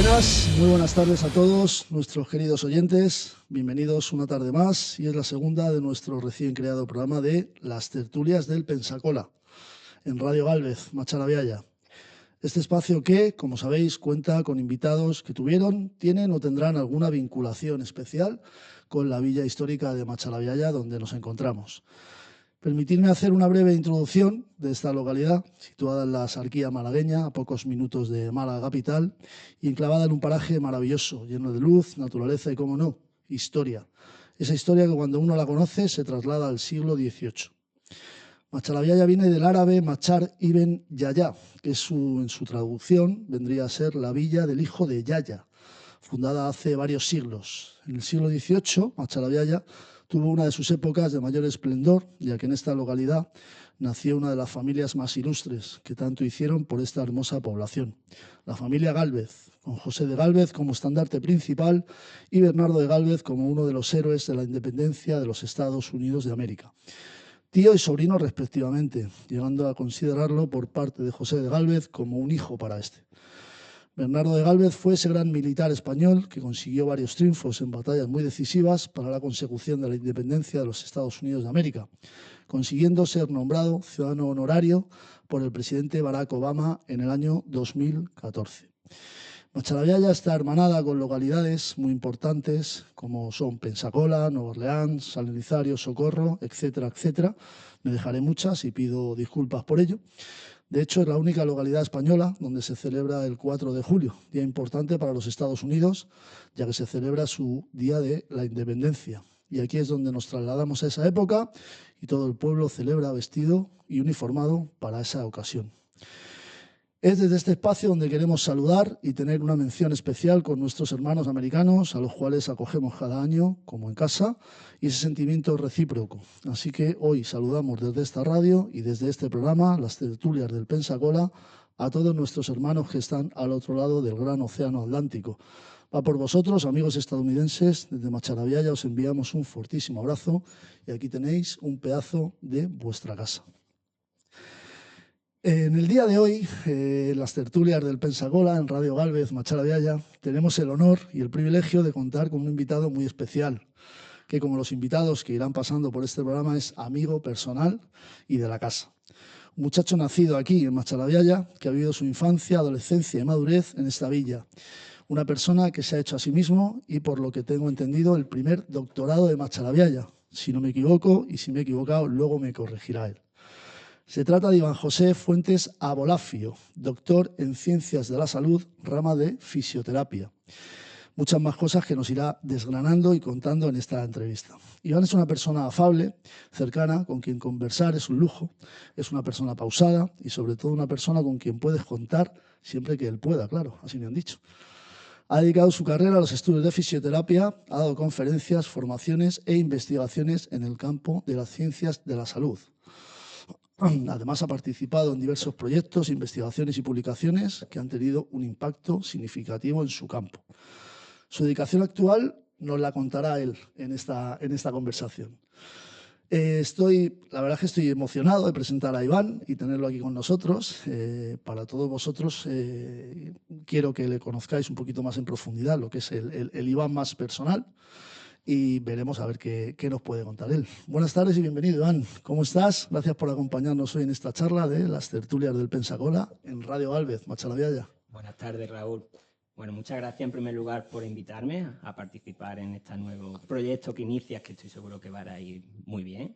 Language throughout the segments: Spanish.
Buenas, muy buenas tardes a todos nuestros queridos oyentes. Bienvenidos una tarde más y es la segunda de nuestro recién creado programa de Las Tertulias del Pensacola en Radio Gálvez, Machalaviaya. Este espacio que, como sabéis, cuenta con invitados que tuvieron, tienen o tendrán alguna vinculación especial con la villa histórica de Machalaviaya donde nos encontramos. Permitidme hacer una breve introducción de esta localidad, situada en la Sarquía malagueña, a pocos minutos de Málaga capital, y enclavada en un paraje maravilloso, lleno de luz, naturaleza y, cómo no, historia. Esa historia que cuando uno la conoce se traslada al siglo XVIII. Machalaviaya viene del árabe Machar ibn Yaya, que en su traducción vendría a ser la villa del hijo de Yaya, fundada hace varios siglos. En el siglo XVIII, Machalaviaya tuvo una de sus épocas de mayor esplendor, ya que en esta localidad nació una de las familias más ilustres que tanto hicieron por esta hermosa población, la familia Gálvez, con José de Gálvez como estandarte principal y Bernardo de Gálvez como uno de los héroes de la independencia de los Estados Unidos de América. Tío y sobrino respectivamente, llegando a considerarlo por parte de José de Gálvez como un hijo para este. Bernardo de Gálvez fue ese gran militar español que consiguió varios triunfos en batallas muy decisivas para la consecución de la independencia de los Estados Unidos de América, consiguiendo ser nombrado ciudadano honorario por el presidente Barack Obama en el año 2014. Machalaviaya está hermanada con localidades muy importantes como son Pensacola, Nueva Orleans, San Elizario, Socorro, etcétera, etcétera. Me dejaré muchas y pido disculpas por ello. De hecho, es la única localidad española donde se celebra el 4 de julio, día importante para los Estados Unidos, ya que se celebra su Día de la Independencia. Y aquí es donde nos trasladamos a esa época y todo el pueblo celebra vestido y uniformado para esa ocasión. Es desde este espacio donde queremos saludar y tener una mención especial con nuestros hermanos americanos, a los cuales acogemos cada año, como en casa, y ese sentimiento recíproco. Así que hoy saludamos desde esta radio y desde este programa, Las Tertulias del Pensacola, a todos nuestros hermanos que están al otro lado del gran océano Atlántico. Va por vosotros, amigos estadounidenses, desde Machalaviaya os enviamos un fortísimo abrazo y aquí tenéis un pedazo de vuestra casa. En el día de hoy, las tertulias del Pensacola, en Radio Gálvez, Machalaviaya, tenemos el honor y el privilegio de contar con un invitado muy especial, que como los invitados que irán pasando por este programa es amigo personal y de la casa. Un muchacho nacido aquí, en Machalaviaya, que ha vivido su infancia, adolescencia y madurez en esta villa. Una persona que se ha hecho a sí mismo y, por lo que tengo entendido, el primer doctorado de Machalaviaya. Si no me equivoco, y si me he equivocado, luego me corregirá él. Se trata de Iván José Fuentes Abolafio, doctor en Ciencias de la Salud, rama de Fisioterapia. Muchas más cosas que nos irá desgranando y contando en esta entrevista. Iván es una persona afable, cercana, con quien conversar es un lujo, es una persona pausada y sobre todo una persona con quien puedes contar siempre que él pueda, claro, así me han dicho. Ha dedicado su carrera a los estudios de fisioterapia, ha dado conferencias, formaciones e investigaciones en el campo de las ciencias de la salud. Además, ha participado en diversos proyectos, investigaciones y publicaciones que han tenido un impacto significativo en su campo. Su dedicación actual nos la contará él en esta conversación. La verdad es que estoy emocionado de presentar a Iván y tenerlo aquí con nosotros. Para todos vosotros, quiero que le conozcáis un poquito más en profundidad, lo que es el Iván más personal. Y veremos a ver qué nos puede contar él. Buenas tardes y bienvenido, Iván. ¿Cómo estás? Gracias por acompañarnos hoy en esta charla de Las Tertulias del Pensacola en Radio Gálvez, Machalaviaya. Buenas tardes, Raúl. Bueno, muchas gracias en primer lugar por invitarme a participar en este nuevo proyecto que inicias, que estoy seguro que va a ir muy bien.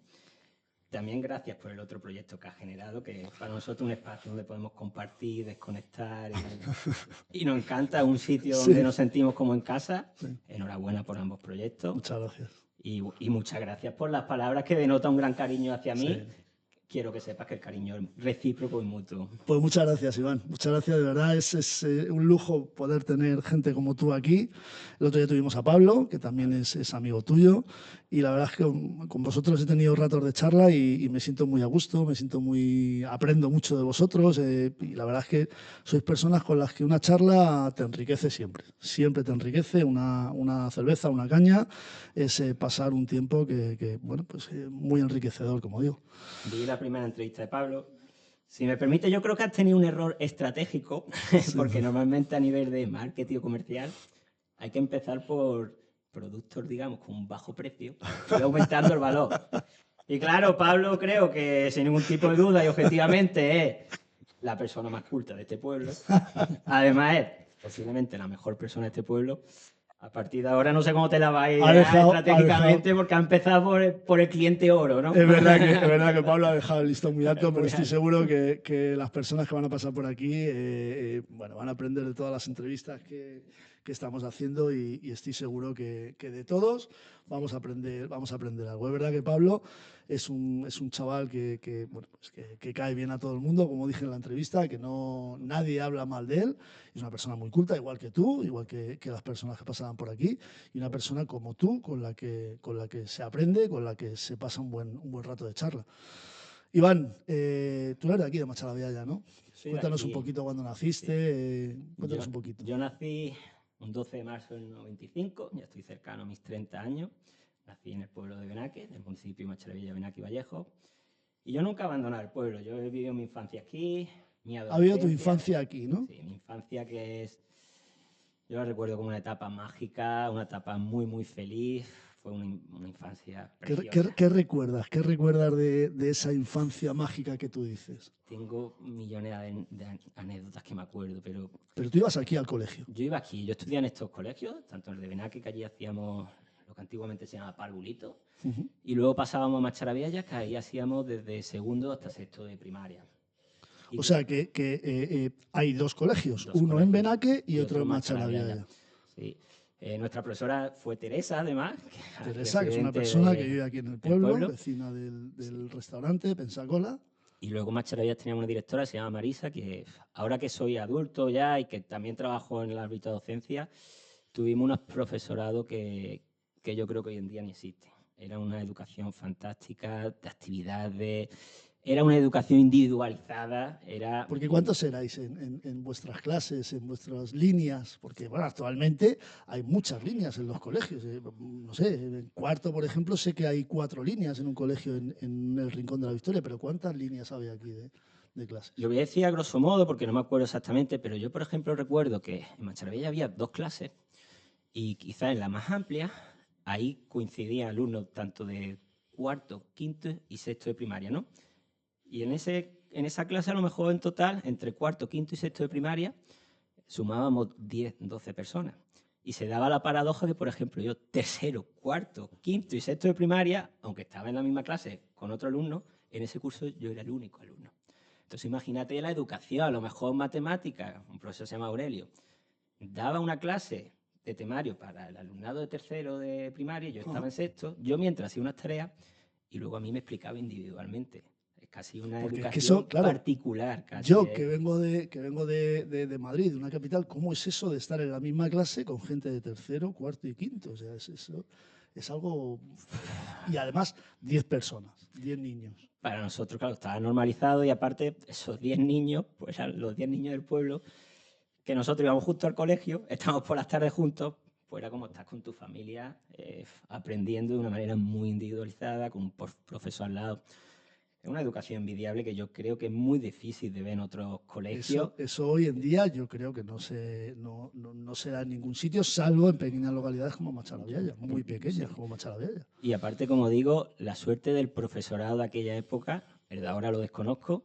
También gracias por el otro proyecto que has generado, que es para nosotros un espacio donde podemos compartir, desconectar y nos encanta, un sitio donde nos sentimos como en casa. Sí. Enhorabuena por ambos proyectos. Muchas gracias. Y muchas gracias por las palabras que denota un gran cariño hacia mí. Sí. Quiero que sepas que el cariño es recíproco y mutuo. Pues muchas gracias, Iván. Muchas gracias, de verdad. Es un lujo poder tener gente como tú aquí. El otro día tuvimos a Pablo, que también es amigo tuyo. Y la verdad es que con vosotros he tenido ratos de charla y me siento muy a gusto, aprendo mucho de vosotros. Y la verdad es que sois personas con las que una charla te enriquece siempre. Siempre te enriquece una cerveza, una caña. Es pasar un tiempo que muy enriquecedor, como digo. Vi la primera entrevista de Pablo Si me permite, yo creo que has tenido un error estratégico, porque normalmente a nivel de marketing o comercial hay que empezar por productos, digamos, con un bajo precio y aumentando el valor. Y claro, Pablo creo que sin ningún tipo de duda y objetivamente es la persona más culta de este pueblo. Además es posiblemente la mejor persona de este pueblo. A partir de ahora no sé cómo te la vas a idear estratégicamente porque ha empezado por el cliente oro, ¿no? Es verdad que Pablo ha dejado el listón muy alto, pero estoy seguro que las personas que van a pasar por aquí bueno, van a aprender de todas las entrevistas que estamos haciendo y estoy seguro que de todos vamos a aprender algo. Es verdad que Pablo es un chaval bueno, pues que cae bien a todo el mundo, como dije en la entrevista, que nadie habla mal de él. Es una persona muy culta, igual que tú, igual que las personas que pasaban por aquí, y una persona como tú, con la que se aprende, con la que se pasa un buen rato de charla. Iván, tú eres de aquí, de Machalaviaya, ¿no? Cuéntanos un poquito cuándo naciste, cuéntanos un poquito. Yo nací un 12 de marzo del 95, ya estoy cercano a mis 30 años. Nací en el pueblo de Benaque, en el municipio de Machalaviaya, Benaque y Vallejo. Y yo nunca he abandonado el pueblo. Yo he vivido mi infancia aquí, mi adolescencia. Ha habido tu infancia aquí, ¿no? Sí, mi infancia que es... Yo la recuerdo como una etapa mágica, una etapa muy, muy feliz. Fue una infancia preciosa. ¿Qué recuerdas? ¿Qué recuerdas de esa infancia mágica que tú dices? Tengo millones de anécdotas que me acuerdo, pero... Pero tú ibas aquí al colegio. Yo iba aquí, yo estudié en estos colegios, tanto en el de Benaque, que allí hacíamos lo que antiguamente se llama parvulito, y luego pasábamos a Macharaviaya, que ahí hacíamos desde segundo hasta sexto de primaria. O sea que hay dos colegios, uno en Benaque y otro en Machalaviaya. Sí. Nuestra profesora fue Teresa, además. Teresa, que es una persona que vive aquí en el pueblo, vecina del restaurante Pensacola. Y luego en Macharaviaya teníamos una directora que se llama Marisa, que ahora que soy adulto ya y que también trabajo en el ámbito de docencia, tuvimos unos profesorados que yo creo que hoy en día ni existen. Era una educación fantástica, de actividades, era una educación individualizada. Porque ¿cuántos erais en vuestras clases, en vuestras líneas? Porque bueno, actualmente hay muchas líneas en los colegios. No sé, en cuarto, por ejemplo, sé que hay 4 líneas en un colegio en el Rincón de la Victoria, pero ¿cuántas líneas había aquí de clases? Lo voy a decir a grosso modo porque no me acuerdo exactamente, pero yo, por ejemplo, recuerdo que en Macharaviaya había 2 clases y quizás en la más amplia, ahí coincidían alumnos tanto de cuarto, quinto y sexto de primaria, ¿no? Y en esa clase, a lo mejor en total, entre cuarto, quinto y sexto de primaria, sumábamos 10, 12 personas. Y se daba la paradoja de, por ejemplo, yo tercero, cuarto, quinto y sexto de primaria, aunque estaba en la misma clase con otro alumno, en ese curso yo era el único alumno. Entonces imagínate la educación, a lo mejor matemática, un profesor se llama Aurelio, daba una clase de temario para el alumnado de tercero de primaria, yo estaba en sexto, yo mientras hacía unas tareas y luego a mí me explicaba individualmente. Es casi una educación particular. Casi yo que vengo de Madrid, de una capital, ¿cómo es eso de estar en la misma clase con gente de tercero, cuarto y quinto? O sea, eso es algo... Y además 10 personas, 10 niños. Para nosotros, claro, estaba normalizado y aparte esos 10 niños, pues eran los 10 niños del pueblo, que nosotros íbamos juntos al colegio, estábamos por las tardes juntos, pues era como estás con tu familia, aprendiendo de una manera muy individualizada, con un profesor al lado. Es una educación envidiable que yo creo que es muy difícil de ver en otros colegios. Eso hoy en día yo creo que no se da en ningún sitio, salvo en pequeñas localidades como Machalaviaya, muy pequeñas como Machalaviaya. Y aparte, como digo, la suerte del profesorado de aquella época, el de ahora lo desconozco,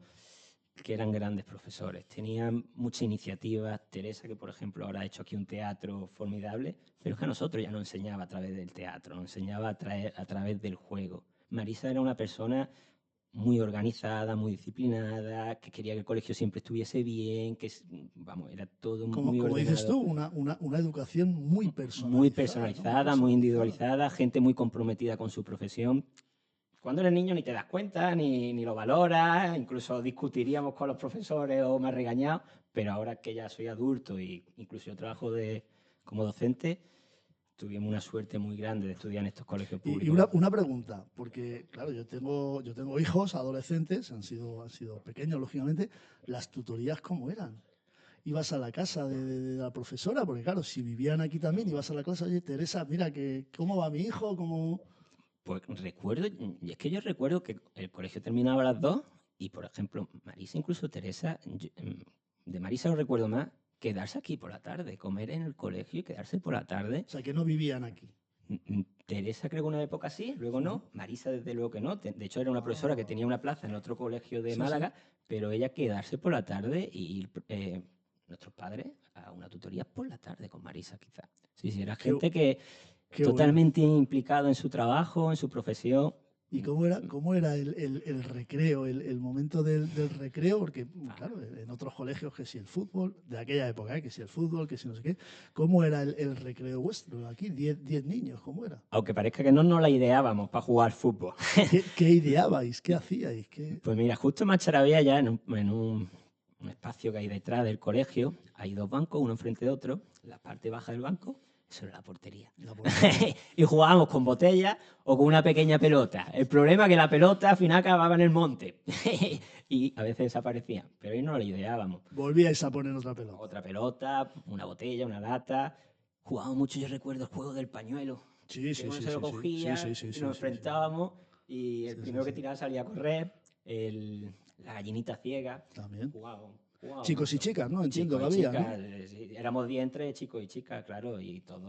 que eran grandes profesores. Tenían mucha iniciativa. Teresa, que por ejemplo ahora ha hecho aquí un teatro formidable, pero es que a nosotros ya nos enseñaba a través del teatro, nos enseñaba a través del juego. Marisa era una persona muy organizada, muy disciplinada, que quería que el colegio siempre estuviese bien, que vamos, era todo muy ordenado. Como dices tú, una educación muy personalizada. Muy personalizada, muy individualizada, gente muy comprometida con su profesión. Cuando eres niño ni te das cuenta, ni lo valoras, incluso discutiríamos con los profesores o me has regañado, pero ahora que ya soy adulto y incluso yo trabajo como docente, tuvimos una suerte muy grande de estudiar en estos colegios públicos. Y una pregunta, porque claro, yo tengo hijos, adolescentes, han sido pequeños, lógicamente. ¿Las tutorías cómo eran? ¿Ibas a la casa de la profesora? Porque claro, si vivían aquí también, ibas a la clase, oye, Teresa, mira, ¿cómo va mi hijo? ¿Cómo...? Pues recuerdo, y es que yo recuerdo que el colegio terminaba a las 2 Y, por ejemplo, Marisa, incluso Teresa, de Marisa no recuerdo más, quedarse aquí por la tarde, comer en el colegio y quedarse por la tarde. O sea, que no vivían aquí. Teresa creo que una época sí, luego no. Marisa desde luego que no. De hecho era una profesora que tenía una plaza en otro colegio de Málaga, pero ella quedarse por la tarde y ir nuestros padres a una tutoría por la tarde con Marisa quizás. Sí, era gente que totalmente implicado en su trabajo, en su profesión. ¿Y cómo era el recreo, el momento del recreo? Porque, claro, en otros colegios, que si el fútbol, de aquella época, que si el fútbol, que si no sé qué, ¿cómo era el recreo vuestro? Aquí, 10 niños, ¿cómo era? Aunque parezca que no nos la ideábamos para jugar fútbol. ¿Qué ideabais? ¿Qué hacíais? Pues mira, justo en Macharavía, ya en un espacio que hay detrás del colegio, hay 2 bancos, uno enfrente de otro. La parte baja del banco, eso era la portería. Y jugábamos con botellas o con una pequeña pelota. El problema es que la pelota al final acababa en el monte y a veces desaparecía, pero ahí no lo ideábamos. Volvíais a poner otra pelota. Otra pelota, una botella, una lata. Jugábamos mucho, yo recuerdo el juego del pañuelo. Sí. Se lo cogía, nos enfrentábamos y el primero que tiraba salía a correr. La gallinita ciega. También. Jugábamos chicos mucho. y chicas, ¿no? Entiendo chicos que había, chicas, ¿no? Sí, éramos 10 entre chicos y chicas, claro, y todos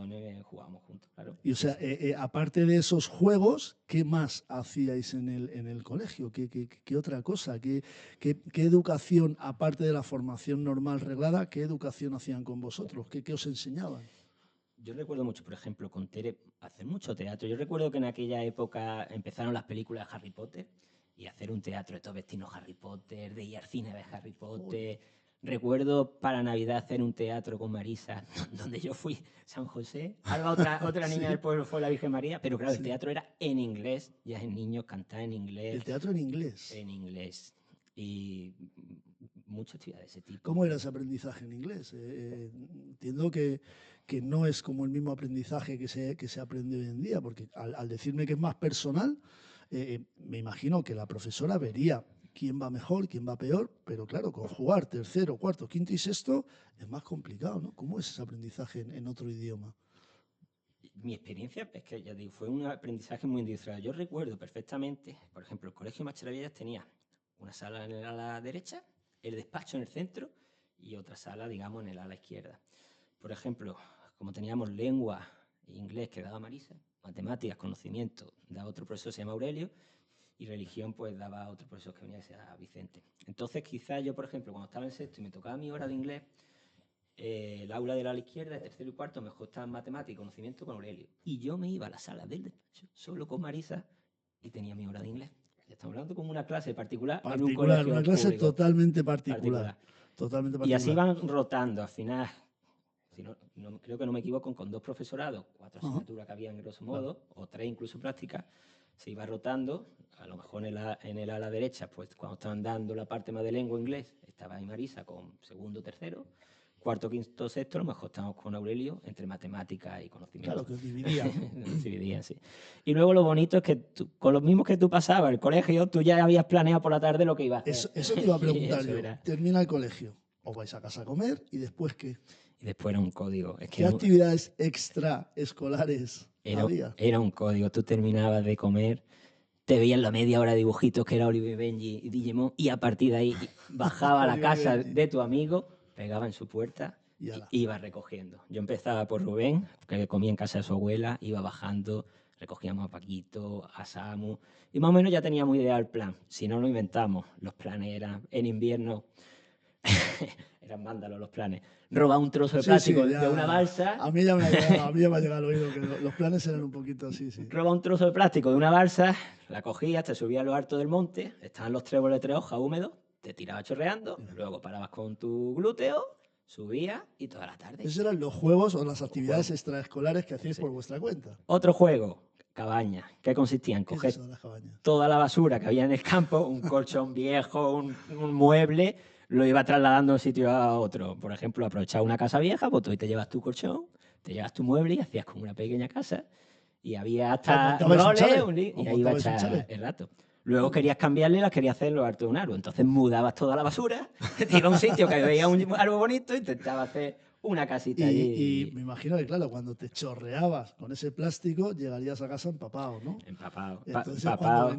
jugábamos juntos, claro. Y o sea, aparte de esos juegos, ¿qué más hacíais en el colegio? ¿Qué otra cosa? ¿Qué educación, aparte de la formación normal reglada, qué educación hacían con vosotros? ¿Qué os enseñaban? Yo recuerdo mucho, por ejemplo, con Tere, hacer mucho teatro. Yo recuerdo que en aquella época empezaron las películas de Harry Potter y hacer un teatro de todos vestidos Harry Potter, de ir al cine a ver Harry Potter. Recuerdo para Navidad hacer un teatro con Marisa, donde yo fui San José. Alba, otra niña del pueblo fue la Virgen María, pero claro, el teatro era en inglés, ya en niños, cantar en inglés. ¿El teatro en inglés? En inglés. Y muchas actividades de ese tipo. ¿Cómo era ese aprendizaje en inglés? Entiendo que no es como el mismo aprendizaje que se aprende hoy en día, porque al decirme que es más personal, me imagino que la profesora vería quién va mejor, quién va peor, pero claro, conjugar tercero, cuarto, quinto y sexto es más complicado, ¿no? ¿Cómo es ese aprendizaje en otro idioma? Mi experiencia es que, ya digo, fue un aprendizaje muy individual. Yo recuerdo perfectamente, por ejemplo, el Colegio Macharavillas tenía una sala en el ala derecha, el despacho en el centro y otra sala, digamos, en el ala izquierda. Por ejemplo, como teníamos lengua e inglés que daba Marisa, matemáticas, conocimiento, daba otro profesor, se llama Aurelio, y religión, pues daba otro profesor que venía, que se llama Vicente. Entonces, quizás yo, por ejemplo, cuando estaba en sexto y me tocaba mi hora de inglés, el aula de la izquierda, de tercero y cuarto, mejor estaba en matemática y conocimiento con Aurelio. Y yo me iba a la sala del despacho, solo con Marisa, y tenía mi hora de inglés. Estamos hablando como una clase particular en un colegio una clase público, totalmente particular. Totalmente particular. Y así van rotando. Al final, si creo que no me equivoco, con 2 profesorados, 4 asignaturas que había en grosso modo, o 3 incluso prácticas, se iba rotando. A lo mejor en el ala derecha, pues cuando estaban dando la parte más de lengua inglés, estaba ahí Marisa con segundo, tercero. Cuarto, quinto, sexto, a lo mejor estábamos con Aurelio entre matemáticas y conocimiento. Claro, que os dividían. Se dividían, sí. Y luego lo bonito es que con los mismos que tú pasabas el colegio, tú ya habías planeado por la tarde lo que ibas a hacer. Eso te iba a preguntar yo. Termina el colegio, os vais a casa a comer y después ¿qué? Y después era un código. ¿Qué actividades extraescolares había? Era un código. Tú terminabas de comer, te veías la media hora de dibujitos que era Oliver Benji y Digimon, y a partir de ahí bajaba a la casa de tu amigo, pegaba en su puerta y iba recogiendo. Yo empezaba por Rubén, que comía en casa de su abuela, iba bajando, recogíamos a Paquito, a Samu, y más o menos ya teníamos idea del plan. Si no lo inventamos, los planes eran en invierno, eran vándalos los planes. Roba un trozo de plástico de una balsa. A mí ya me ha llegado al oído que los planes eran un poquito así, sí. Roba un trozo de plástico de una balsa, la cogías, te subías a lo alto del monte, estaban los tréboles de 3 hojas húmedos, te tirabas chorreando, luego parabas con tu glúteo, subías y toda la tarde. Esos eran los juegos o las actividades extraescolares que hacíais por vuestra cuenta. Otro juego, cabaña, que consistía en coger toda la basura que había en el campo, un colchón viejo, un mueble, lo iba trasladando de un sitio a otro. Por ejemplo, aprovechaba una casa vieja, pues tú te llevas tu colchón, te llevas tu mueble y hacías como una pequeña casa. Y había hasta roles y ahí iba a echar el rato. Luego querías cambiarle y las querías hacer en lo alto de un árbol. Entonces mudabas toda la basura, te ibas a un sitio que veía un árbol bonito, intentaba hacer una casita Y allí me imagino que, claro, cuando te chorreabas con ese plástico, llegarías a casa empapado, ¿no? empapado. Entonces es Empapado.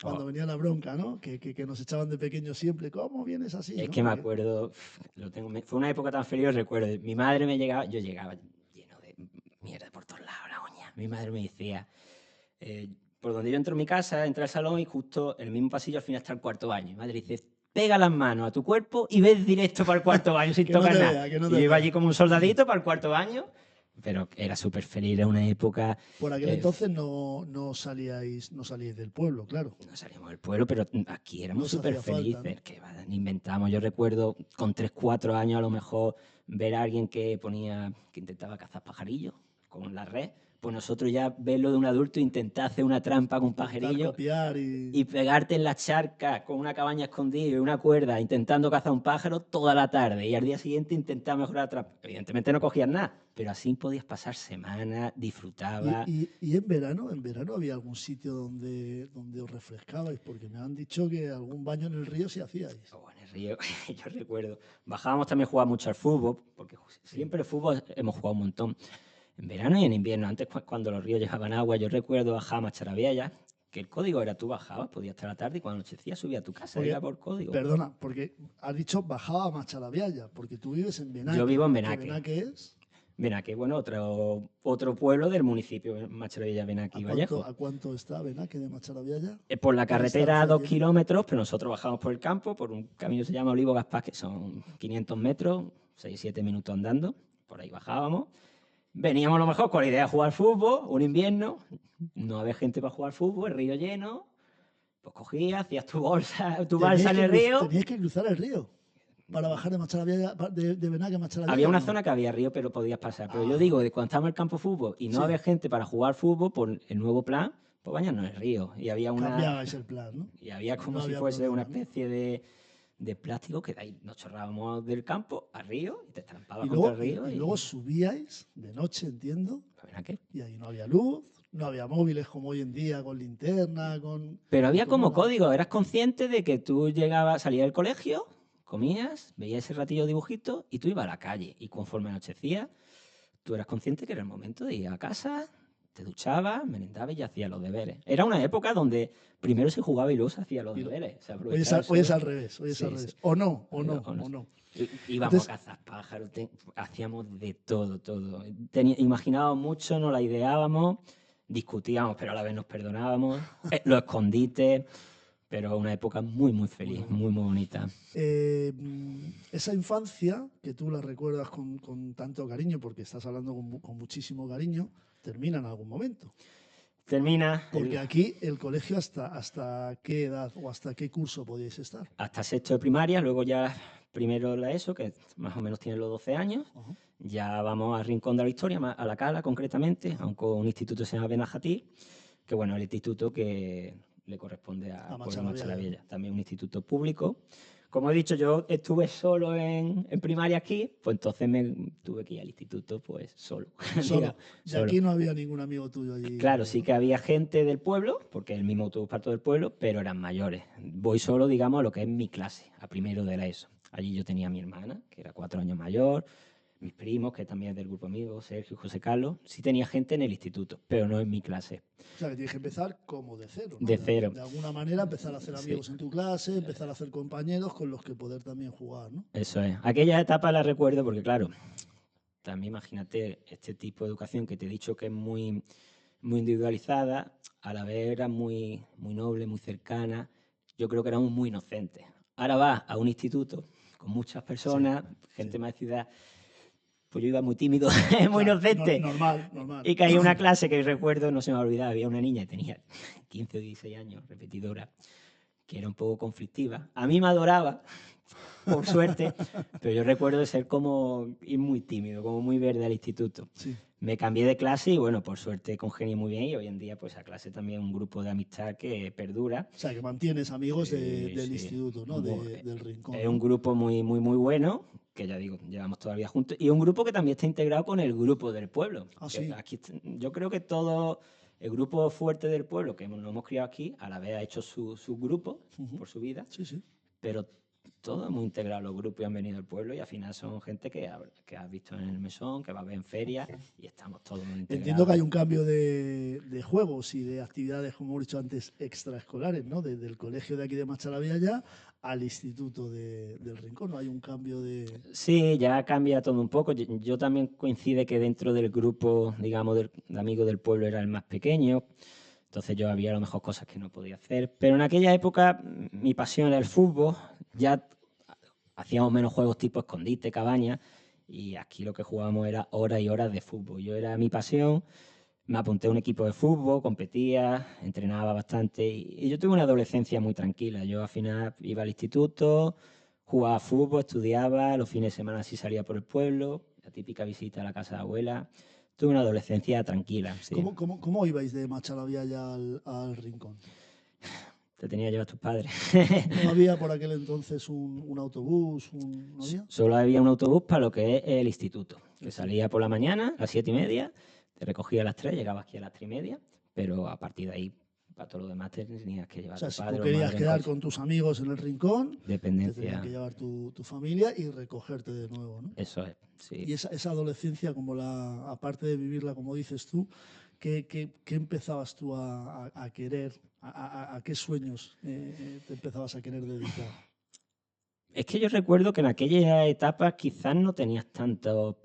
cuando Oh, venía la bronca, ¿no? Que nos echaban de pequeños siempre, ¿cómo vienes así, es no? que me acuerdo, fue una época tan feliz, recuerdo. Mi madre me llegaba, yo llegaba lleno de mierda por todos lados, la uña. Mi madre me decía, por donde yo entro en mi casa, entra al salón y justo en el mismo pasillo al final está el cuarto baño. Mi madre dice, pega las manos a tu cuerpo y ves directo para el cuarto baño sin Que no tocar te nada. vea, que no Y te yo iba vea. allí como un soldadito para el cuarto baño, pero era súper feliz, era una época. Por aquel eh, entonces no salíais del pueblo, claro. no salíamos del pueblo, pero aquí éramos No os súper hacía falta, ¿no? felices, que inventamos. Yo recuerdo con 3 4 años a lo mejor ver a alguien que intentaba cazar pajarillos con la red, pues nosotros ya verlo de un adulto e intentar hacer una trampa con un Intentar pajarillo copiar y... y pegarte en la charca con una cabaña escondida y una cuerda intentando cazar un pájaro toda la tarde y al día siguiente intentar mejorar la trampa. Evidentemente no cogías nada, pero así podías pasar semanas, disfrutaba. Y en verano había algún sitio donde os refrescabais, porque me han dicho que algún baño en el río sí hacíais. O en el río, yo recuerdo. Bajábamos también a jugar mucho al fútbol, porque Sí. siempre el fútbol hemos jugado un montón. En verano y en invierno. Antes, cuando los ríos llevaban agua, yo recuerdo bajar a Macharabiella, que el código era tú bajabas, podías estar a la tarde y cuando anochecía subía a tu casa, Porque, era por código. perdona, porque has dicho bajaba a Machalaviaya, porque tú vives en Yo Benaque, vivo en que Benaque. Benaque es... Benaque, bueno, otro pueblo del municipio, Macharabiella, Benaque ¿A y cuánto, Vallejo. a cuánto está Benaque de Machalaviaya? Por la ¿Qué carretera a distancia 2 tiene? kilómetros, pero nosotros bajamos por el campo, por un camino que se llama Olivo Gaspar, que son 500 metros, 6 7 minutos andando. Por ahí bajábamos. Veníamos a lo mejor con la idea de jugar fútbol, un invierno, no había gente para jugar fútbol, el río lleno, pues cogías, hacías tu balsa en el río. Teníais que cruzar el río para bajar de Machalaviaya, de Benaque a Había Machalaviaya, ¿o una no? zona que había río, pero podías pasar. Pero yo digo, Ajá, de cuando estábamos en el campo de fútbol y no sí, había gente para jugar fútbol, por el nuevo plan, pues bañarnos en el río. cambiabais el plan, ¿no? Y había No como si había fuese una problema, ¿no? especie de plástico que de ahí nos chorrábamos del campo al río y te estampabas Y contra el luego, río y luego subíais de noche, entiendo, pues ven aquí. y ahí no había luz, no había móviles como hoy en día, con linterna, Pero había ¿cómo como era? código, eras consciente de que tú llegabas, salías del colegio, comías, veías ese ratillo de dibujito y tú ibas a la calle. Y conforme anochecía, tú eras consciente que era el momento de ir a casa, te duchabas, merendabas y hacías los deberes. Era una época donde primero se jugaba y luego se hacía los Y lo- deberes. Se hoy, es aprovechaba al, el hoy es sol. al revés, hoy es al Sí, sí. revés. O no, o Digo, no, o no o sé. no. Íbamos a Entonces, cazar pájaros, hacíamos de todo, todo. Imaginábamos mucho, nos la ideábamos, discutíamos, pero a la vez nos perdonábamos. Los escondites, pero una época muy, muy muy feliz, bueno. muy, muy bonita. Esa infancia, que tú la recuerdas con tanto cariño, porque estás hablando con muchísimo cariño, termina en algún momento. Termina Porque aquí el colegio hasta qué edad o hasta qué curso podíais estar. hasta sexto de primaria, luego ya primero la ESO, que más o menos tiene los 12 años. Ajá. Ya vamos a Rincón de la Historia, a La Cala concretamente, aunque un instituto se llama Benajatí, que bueno, el instituto que le corresponde A al pueblo de Machalaviaya, ¿no? Machalavella, también un instituto público. Como he dicho, yo estuve solo en primaria aquí, pues entonces me tuve que ir al instituto pues solo, digamos, Solo. Y solo. aquí no había ningún amigo tuyo allí Claro, alrededor, sí ¿no? que había gente del pueblo, porque el mismo autobús para todo el pueblo, pero eran mayores. Voy solo, digamos, a lo que es mi clase, a primero de la ESO. Allí yo tenía a mi hermana, que era 4 años mayor, mis primos, que también es del grupo amigo, Sergio y José Carlos. Sí tenía gente en el instituto, pero no en mi clase, O sea, que tienes que empezar como de cero, ¿no? de cero. De alguna manera empezar a hacer Sí, amigos en tu clase, empezar a hacer compañeros con los que poder también jugar, ¿no? eso es. Aquella etapa la recuerdo porque, claro, también imagínate este tipo de educación que te he dicho que es muy, muy individualizada, a la vez era muy, muy noble, muy cercana. Yo creo que éramos muy inocentes. Ahora vas a un instituto con muchas Sí, personas, gente sí. más de ciudad, pues yo iba muy tímido, muy Claro, inocente. normal, normal. Y caí en una clase que recuerdo, no se me ha olvidado, había una niña que tenía 15 o 16 años, repetidora, que era un poco conflictiva. A mí me adoraba, por suerte, pero yo recuerdo de ser como ir muy tímido, como muy verde al instituto. Sí. Me cambié de clase y bueno, por suerte congenié muy bien y hoy en día pues a clase también un grupo de amistad que perdura. O sea, que mantienes amigos Sí, del sí. instituto, ¿no? Del Es rincón, un ¿no? grupo muy, muy, muy bueno, que ya digo, llevamos todavía juntos, y un grupo que también está integrado con el grupo del pueblo. Ah, Que sí. aquí, yo creo que todo el grupo fuerte del pueblo, que nos hemos criado aquí, a la vez ha hecho su grupo Ujú. por su vida, Sí, sí. pero Todo muy integrado los grupos y han venido al pueblo y al final son gente que has visto en el mesón, que va a ver en ferias y estamos todos muy integrados. Entiendo que hay un cambio de juegos y de actividades, como hemos dicho antes, extraescolares, ¿no? Desde el colegio de aquí de Machalavilla al instituto del Rincón, ¿no? Hay un cambio de... Sí, ya cambia todo un poco. Yo también coincide que dentro del grupo, digamos, de amigos del pueblo era el más pequeño. Entonces yo había a lo mejor cosas que no podía hacer. Pero en aquella época mi pasión era el fútbol. Ya hacíamos menos juegos tipo escondite, cabaña. Y aquí lo que jugábamos era horas y horas de fútbol. Yo era mi pasión. Me apunté a un equipo de fútbol, competía, entrenaba bastante. Y yo tuve una adolescencia muy tranquila. Yo al final iba al instituto, jugaba fútbol, estudiaba. Los fines de semana sí salía por el pueblo. La típica visita a la casa de abuela. Tuve una adolescencia tranquila. Sí. ¿Cómo ibais de Machalavilla al Rincón? Te tenía que llevar tus padres. ¿No había por aquel entonces un autobús? ¿No había? Solo había un autobús para lo que es el instituto, que salía por la mañana a las 7:30, te recogía a las 3, llegabas aquí a las 3:30, pero a partir de ahí, para todo lo demás, te tenías que llevar O sea, a tu si padre tú o querías madre en quedar coche. con tus amigos en el Rincón, te Dependencia, tenían que llevar tu familia y recogerte de nuevo, ¿no? eso es, sí. Y esa adolescencia, aparte de vivirla como dices tú, ¿qué empezabas tú a querer? ¿A qué sueños te empezabas a querer dedicar? Es que yo recuerdo que en aquella etapa quizás no tenías tantos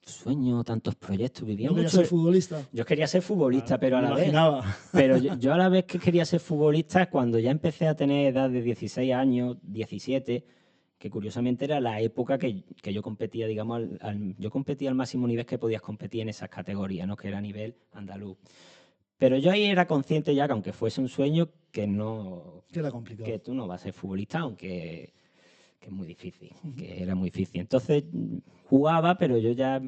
sueños, tantos proyectos, vivía ¿No querías mucho. ser futbolista? Yo quería ser futbolista, Claro, pero a me la vez. imaginaba. Pero yo a la vez que quería ser futbolista, cuando ya empecé a tener edad de 16 años, 17, que curiosamente era la época que yo competía, digamos, yo competía al máximo nivel que podías competir en esas categorías, ¿no? Que era a nivel andaluz. Pero yo ahí era consciente ya que aunque fuese un sueño, que no, Que era complicado. que tú no vas a ser futbolista, aunque que es muy difícil, que era muy difícil. Entonces jugaba, pero yo ya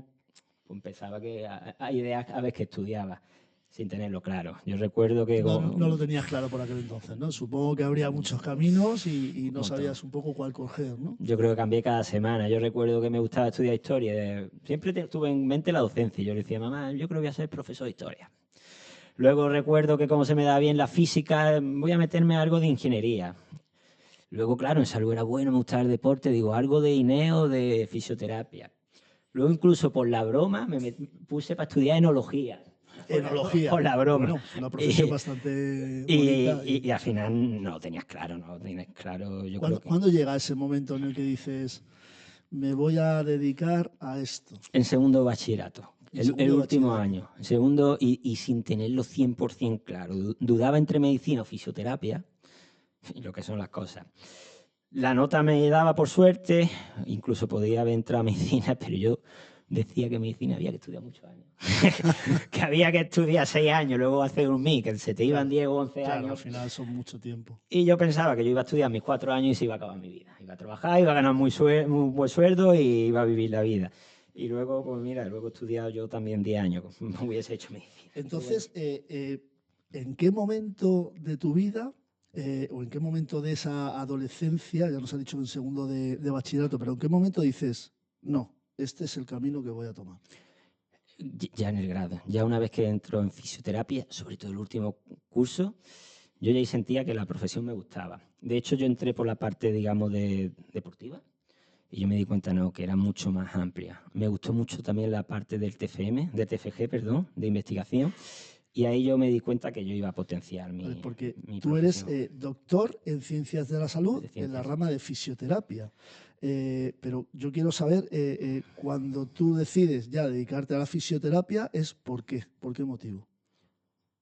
pensaba que a ideas a veces que estudiaba, sin tenerlo claro. Yo recuerdo que No lo tenías claro por aquel entonces, ¿no? Supongo que habría muchos caminos y no sabías un poco cuál coger, ¿no? yo creo que cambié cada semana. Yo recuerdo que me gustaba estudiar historia. Siempre tuve en mente la docencia. Yo le decía, mamá, yo creo que voy a ser profesor de historia. Luego recuerdo que como se me da bien la física, voy a meterme a algo de ingeniería. Luego, claro, en salud era bueno, me gustaba el deporte, digo, algo de INEO, de fisioterapia. Luego, incluso por la broma, me puse para estudiar enología. Enología. Por la broma. Bueno, es una profesión bastante bonita. Y al final no lo tenías claro, no lo tenías claro. Yo creo que ¿Cuándo llega ese momento en el que dices, me voy a dedicar a esto? en segundo bachillerato, En el segundo de último bachillerato. año. Segundo, y sin tenerlo 100% claro. Dudaba entre medicina o fisioterapia, y lo que son las cosas. La nota me daba por suerte, incluso podía haber entrado a medicina, pero yo decía que medicina había que estudiar muchos años. Que había que estudiar 6 años, luego hacer un MI, que se te iban 10 o 11 Claro, años. al final son mucho tiempo. Y yo pensaba que yo iba a estudiar mis 4 años y se iba a acabar mi vida. Iba a trabajar, iba a ganar muy buen sueldo y iba a vivir la vida. Y luego, pues mira, luego he estudiado yo también 10 años, me hubiese hecho medicina. Entonces, ¿en qué momento de tu vida o en qué momento de esa adolescencia, ya nos ha dicho en segundo de bachillerato, pero en qué momento dices, no, este es el camino que voy a tomar? Ya en el grado, ya una vez que entro en fisioterapia, sobre todo el último curso, yo ya ahí sentía que la profesión me gustaba. De hecho, yo entré por la parte, digamos, deportiva y yo me di cuenta, no, que era mucho más amplia. Me gustó mucho también la parte del TFG, perdón, de investigación, y ahí yo me di cuenta que yo iba a potenciar Vale, porque mi tú eres profesión. doctor en ciencias de la salud De en la ciencias. rama de fisioterapia. Pero yo quiero saber, cuando tú decides ya dedicarte a la fisioterapia, ¿es por qué? ¿Por qué motivo?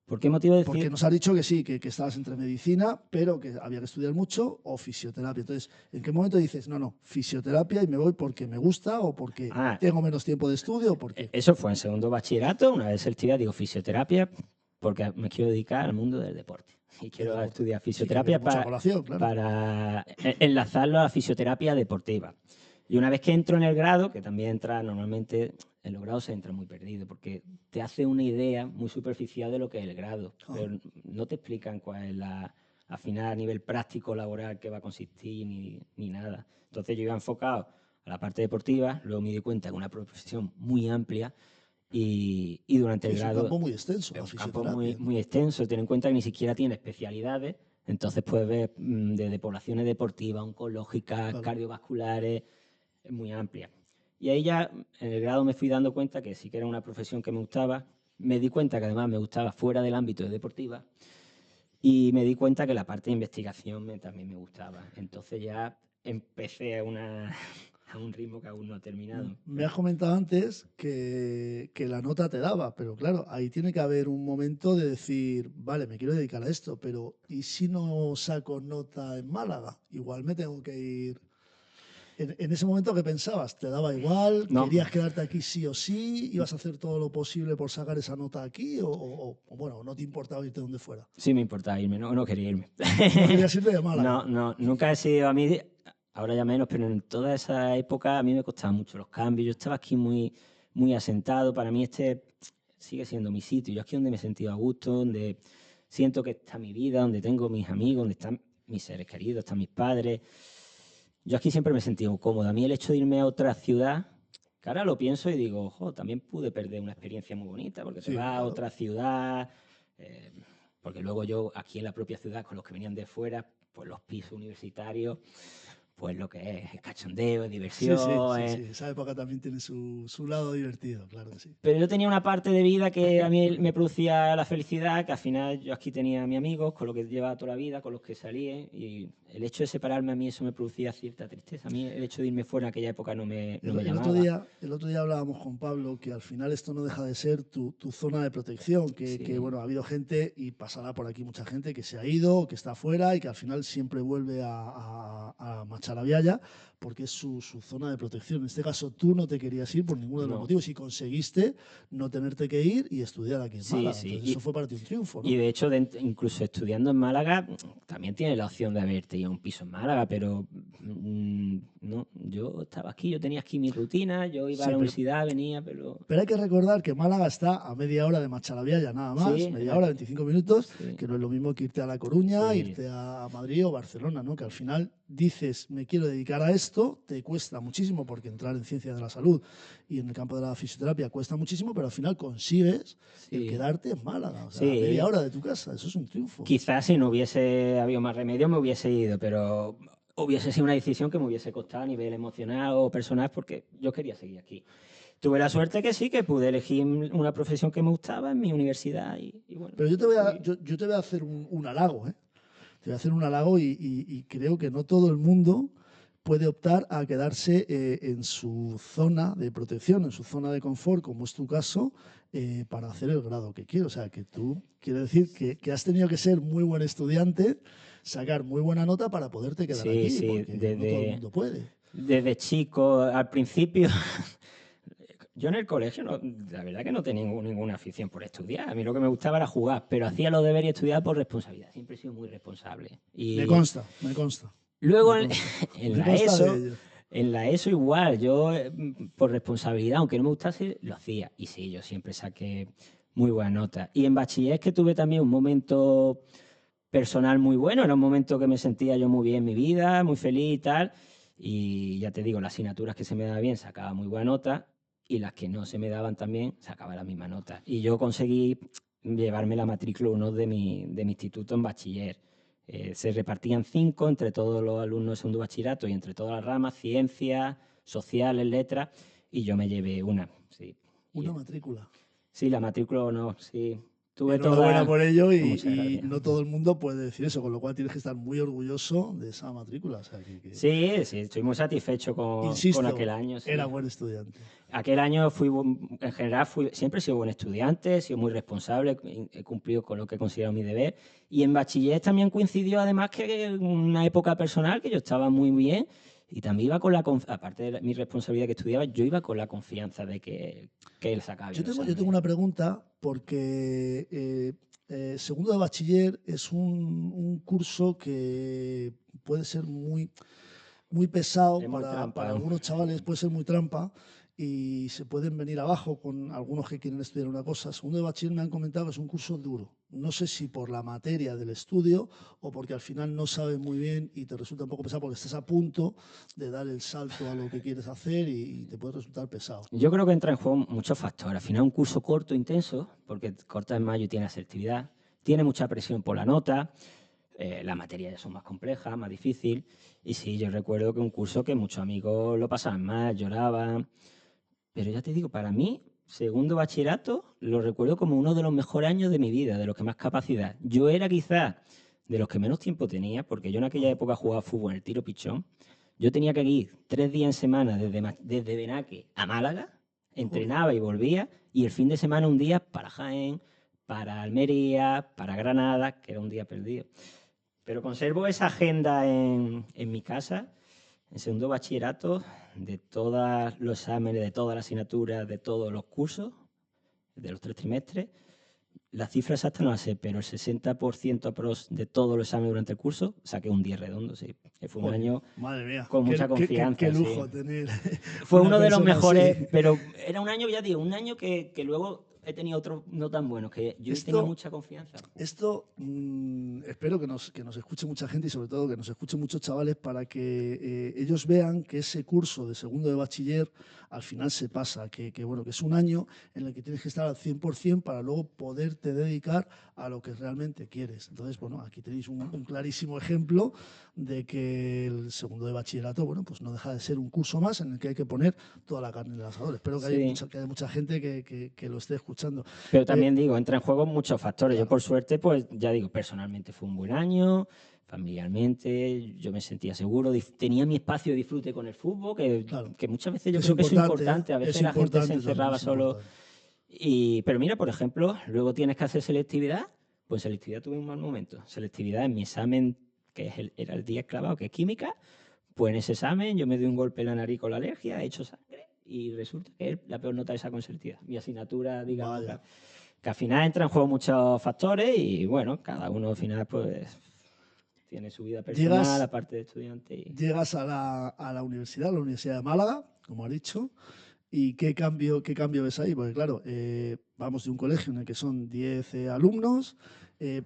¿Por qué motivo Porque decir? nos ha dicho que sí, que estabas entre medicina, pero que había que estudiar mucho, o fisioterapia. Entonces, ¿en qué momento dices, no, no, fisioterapia y me voy porque me gusta o porque Ah, tengo menos tiempo de estudio o por qué? eso fue en segundo bachillerato, una vez el tío digo fisioterapia, porque me quiero dedicar al mundo del deporte. Y El quiero deporte. estudiar Sí, que viene fisioterapia mucho a colación, claro. para enlazarlo a la fisioterapia deportiva. Y una vez que entro en el grado, que también entra normalmente, en los grados se entra muy perdido, porque te hace una idea muy superficial de lo que es el grado, pero no te explican cuál es al final a nivel práctico, laboral, qué va a consistir, ni nada. Entonces yo iba enfocado a la parte deportiva, luego me di cuenta que es una profesión muy amplia y durante el Es un grado campo muy extenso, es la un campo muy, fisioterapia, ¿no? muy extenso. Ten en cuenta que ni siquiera tiene especialidades, Entonces puedes ver desde poblaciones deportivas, oncológicas, Claro. cardiovasculares, es muy amplia. Y ahí ya en el grado me fui dando cuenta que sí que era una profesión que me gustaba. Me di cuenta que además me gustaba fuera del ámbito de deportiva y me di cuenta que la parte de investigación también me gustaba. Entonces ya empecé a un ritmo que aún no he terminado. Me has comentado antes que la nota te daba, pero claro, ahí tiene que haber un momento de decir, vale, me quiero dedicar a esto, pero ¿y si no saco nota en Málaga? Igual me tengo que ir. En ese momento, ¿qué pensabas? ¿Te daba igual? No, ¿Querías quedarte aquí sí o sí? ¿Ibas a hacer todo lo posible por sacar esa nota aquí? ¿O bueno, no te importaba irte donde fuera? sí me importaba irme, no quería irme. No querías irte de Málaga. No, nunca he sido a mí, ahora ya menos, pero en toda esa época a mí me costaban mucho los cambios. Yo estaba aquí muy asentado. Para mí este sigue siendo mi sitio. Yo aquí donde me he sentido a gusto, donde siento que está mi vida, donde tengo mis amigos, donde están mis seres queridos, están mis padres. Yo aquí siempre me he sentido cómodo. A mí el hecho de irme a otra ciudad, que ahora lo pienso y digo, ojo, también pude perder una experiencia muy bonita, porque te Sí, vas a claro. otra ciudad, eh, porque luego yo aquí en la propia ciudad, con los que venían de fuera, pues los pisos universitarios, pues lo que es cachondeo, es Sí, sí, diversión. sí, sí. Esa época también tiene su lado divertido, claro que sí. Pero yo tenía una parte de vida que a mí me producía la felicidad, que al final yo aquí tenía a mis amigos, con los que llevaba toda la vida, con los que salía, y el hecho de separarme a mí eso me producía cierta tristeza. A mí el hecho de irme fuera en aquella época no me llamaba. El otro día hablábamos con Pablo que al final esto no deja de ser tu zona de protección, Sí, bueno, ha habido gente y pasará por aquí mucha gente que se ha ido, que está afuera y que al final siempre vuelve a Macharabiaya porque es su zona de protección. En este caso tú no te querías ir por ninguno de los no, motivos y conseguiste no tenerte que ir y estudiar aquí en sí, Málaga. sí. Entonces eso fue para ti un triunfo, Y ¿no? de hecho, incluso estudiando en Málaga, también tienes la opción de haberte ido a un piso en Málaga, pero no, yo estaba aquí, yo tenía aquí mi rutina, yo iba a Sí, la universidad, venía, pero pero hay que recordar que Málaga está a media hora de Machalavia nada más, sí, media hora, 25 minutos, sí, que no es lo mismo que irte a La Coruña, sí, irte a Madrid o Barcelona, ¿no? Que al final dices, me quiero dedicar a esto, te cuesta muchísimo porque entrar en ciencias de la salud y en el campo de la fisioterapia cuesta muchísimo, pero al final consigues el sí, quedarte en Málaga, o sea, a media sí. hora de tu casa, eso es un triunfo. Quizás si no hubiese habido más remedio me hubiese ido, pero hubiese sido una decisión que me hubiese costado a nivel emocional o personal porque yo quería seguir aquí. Tuve la suerte que sí, que pude elegir una profesión que me gustaba en mi universidad y bueno, Pero fui. yo te voy a hacer un halago, ¿eh? Te voy a hacer un halago y creo que no todo el mundo puede optar a quedarse en su zona de protección, en su zona de confort, como es tu caso, para hacer el grado que quiero. O sea, que tú, quiero decir que has tenido que ser muy buen estudiante, sacar muy buena nota para poderte quedar Sí, aquí, sí, porque no todo el mundo puede. desde chico, al principio, yo en el colegio, la verdad que no tenía ninguna afición por estudiar. A mí lo que me gustaba era jugar, pero hacía los deberes y estudiar por responsabilidad. Siempre he sido muy responsable. Me Y consta, me consta, luego me consta. en Me la consta de ESO, ello. en la ESO igual, yo por responsabilidad, aunque no me gustase, lo hacía. Y sí, yo siempre saqué muy buenas notas. Y en bachiller es que tuve también un momento personal muy bueno, era un momento que me sentía yo muy bien en mi vida, muy feliz y tal. Y ya te digo, las asignaturas que se me daban bien sacaba muy buena nota y las que no se me daban también sacaba la misma nota. Y yo conseguí llevarme la matrícula 1 de mi instituto en bachiller. Se repartían 5 entre todos los alumnos de segundo bachillerato y entre todas las ramas, ciencias, sociales, letras, y yo me llevé una. Sí, y, Una matrícula. sí la matrícula no, sí. Tuve Enhorabuena toda. por ello Muchas y gracias. no todo el mundo puede decir eso, con lo cual tienes que estar muy orgulloso de esa matrícula. O sea, Sí, sí, estoy muy satisfecho con aquel insisto, año, era sí. buen estudiante. Aquel año en general siempre he sido buen estudiante, he sido muy responsable, he cumplido con lo que he considerado mi deber. Y en bachiller también coincidió además que una época personal que yo estaba muy bien y también iba con aparte de mi responsabilidad que estudiaba, yo iba con la confianza de que él sacaba bien los Yo tengo exámenes. una pregunta porque segundo de bachiller es un curso que puede ser muy pesado Es muy para trampa. algunos chavales, puede ser muy trampa y se pueden venir abajo con algunos que quieren estudiar una cosa. Segundo de bachiller me han comentado que es un curso duro. No sé si por la materia del estudio o porque al final no sabes muy bien y te resulta un poco pesado porque estás a punto de dar el salto a lo que quieres hacer y te puede resultar pesado. Yo creo que entra en juego muchos factores. Al final, un curso corto, intenso, porque corta en mayo y tiene asertividad, tiene mucha presión por la nota. Las materias ya son más complejas, más difíciles. Y sí, yo recuerdo que un curso que muchos amigos lo pasaban mal, lloraban. Pero ya te digo, para mí, segundo bachillerato, lo recuerdo como uno de los mejores años de mi vida, de los que más capacidad. Yo era quizás de los que menos tiempo tenía, porque yo en aquella época jugaba fútbol en el tiro pichón. Yo tenía que ir 3 días en semana desde Benaque a Málaga, entrenaba y volvía, y el fin de semana un día para Jaén, para Almería, para Granada, que era un día perdido. Pero conservo esa agenda en mi casa, en segundo bachillerato, de todos los exámenes, de todas las asignaturas, de todos los cursos, de los 3 trimestres. La cifra exacta no la sé, pero el 60% de todos los exámenes durante el curso saqué un 10 redondo, sí. Fue un Joder, año madre mía, con mucha qué confianza, sí. lujo tener Fue una uno de los persona mejores, así. pero era un año, ya digo, un año que luego he tenido otros no tan buenos, que yo tenía Esto, mucha confianza. espero que nos escuche mucha gente y sobre todo que nos escuchen muchos chavales para que ellos vean que ese curso de segundo de bachiller al final se pasa, bueno, que es un año en el que tienes que estar al 100% para luego poderte dedicar a lo que realmente quieres. Entonces, bueno, aquí tenéis un clarísimo ejemplo de que el segundo de bachillerato, bueno, pues no deja de ser un curso más en el que hay que poner toda la carne en el asador. Espero Sí. que haya mucha gente que lo esté escuchando. Pero Eh, también digo, entra en juego muchos factores. Yo, claro. por suerte, pues ya digo, personalmente fue un buen año, familiarmente, yo me sentía seguro, tenía mi espacio de disfrute con el fútbol, Claro, que muchas veces yo que creo que eso es importante. A es veces la gente se importante también, encerraba es solo. importante. Pero mira, por ejemplo, luego tienes que hacer selectividad. Pues selectividad tuve un mal momento. Selectividad en mi examen, que era el día clavado, que es química. Pues en ese examen yo me di un golpe en la nariz con la alergia, he hecho sangre y resulta que es la peor nota de esa con selectividad. Mi asignatura, digamos, Vaya. que al final entran en juego muchos factores y bueno, cada uno al final pues tiene su vida personal, Llegas, aparte de estudiante. llegas a la Universidad de Málaga, como has dicho, y qué cambio ves ahí? Porque claro, vamos de un colegio en el que son 10 alumnos, eh,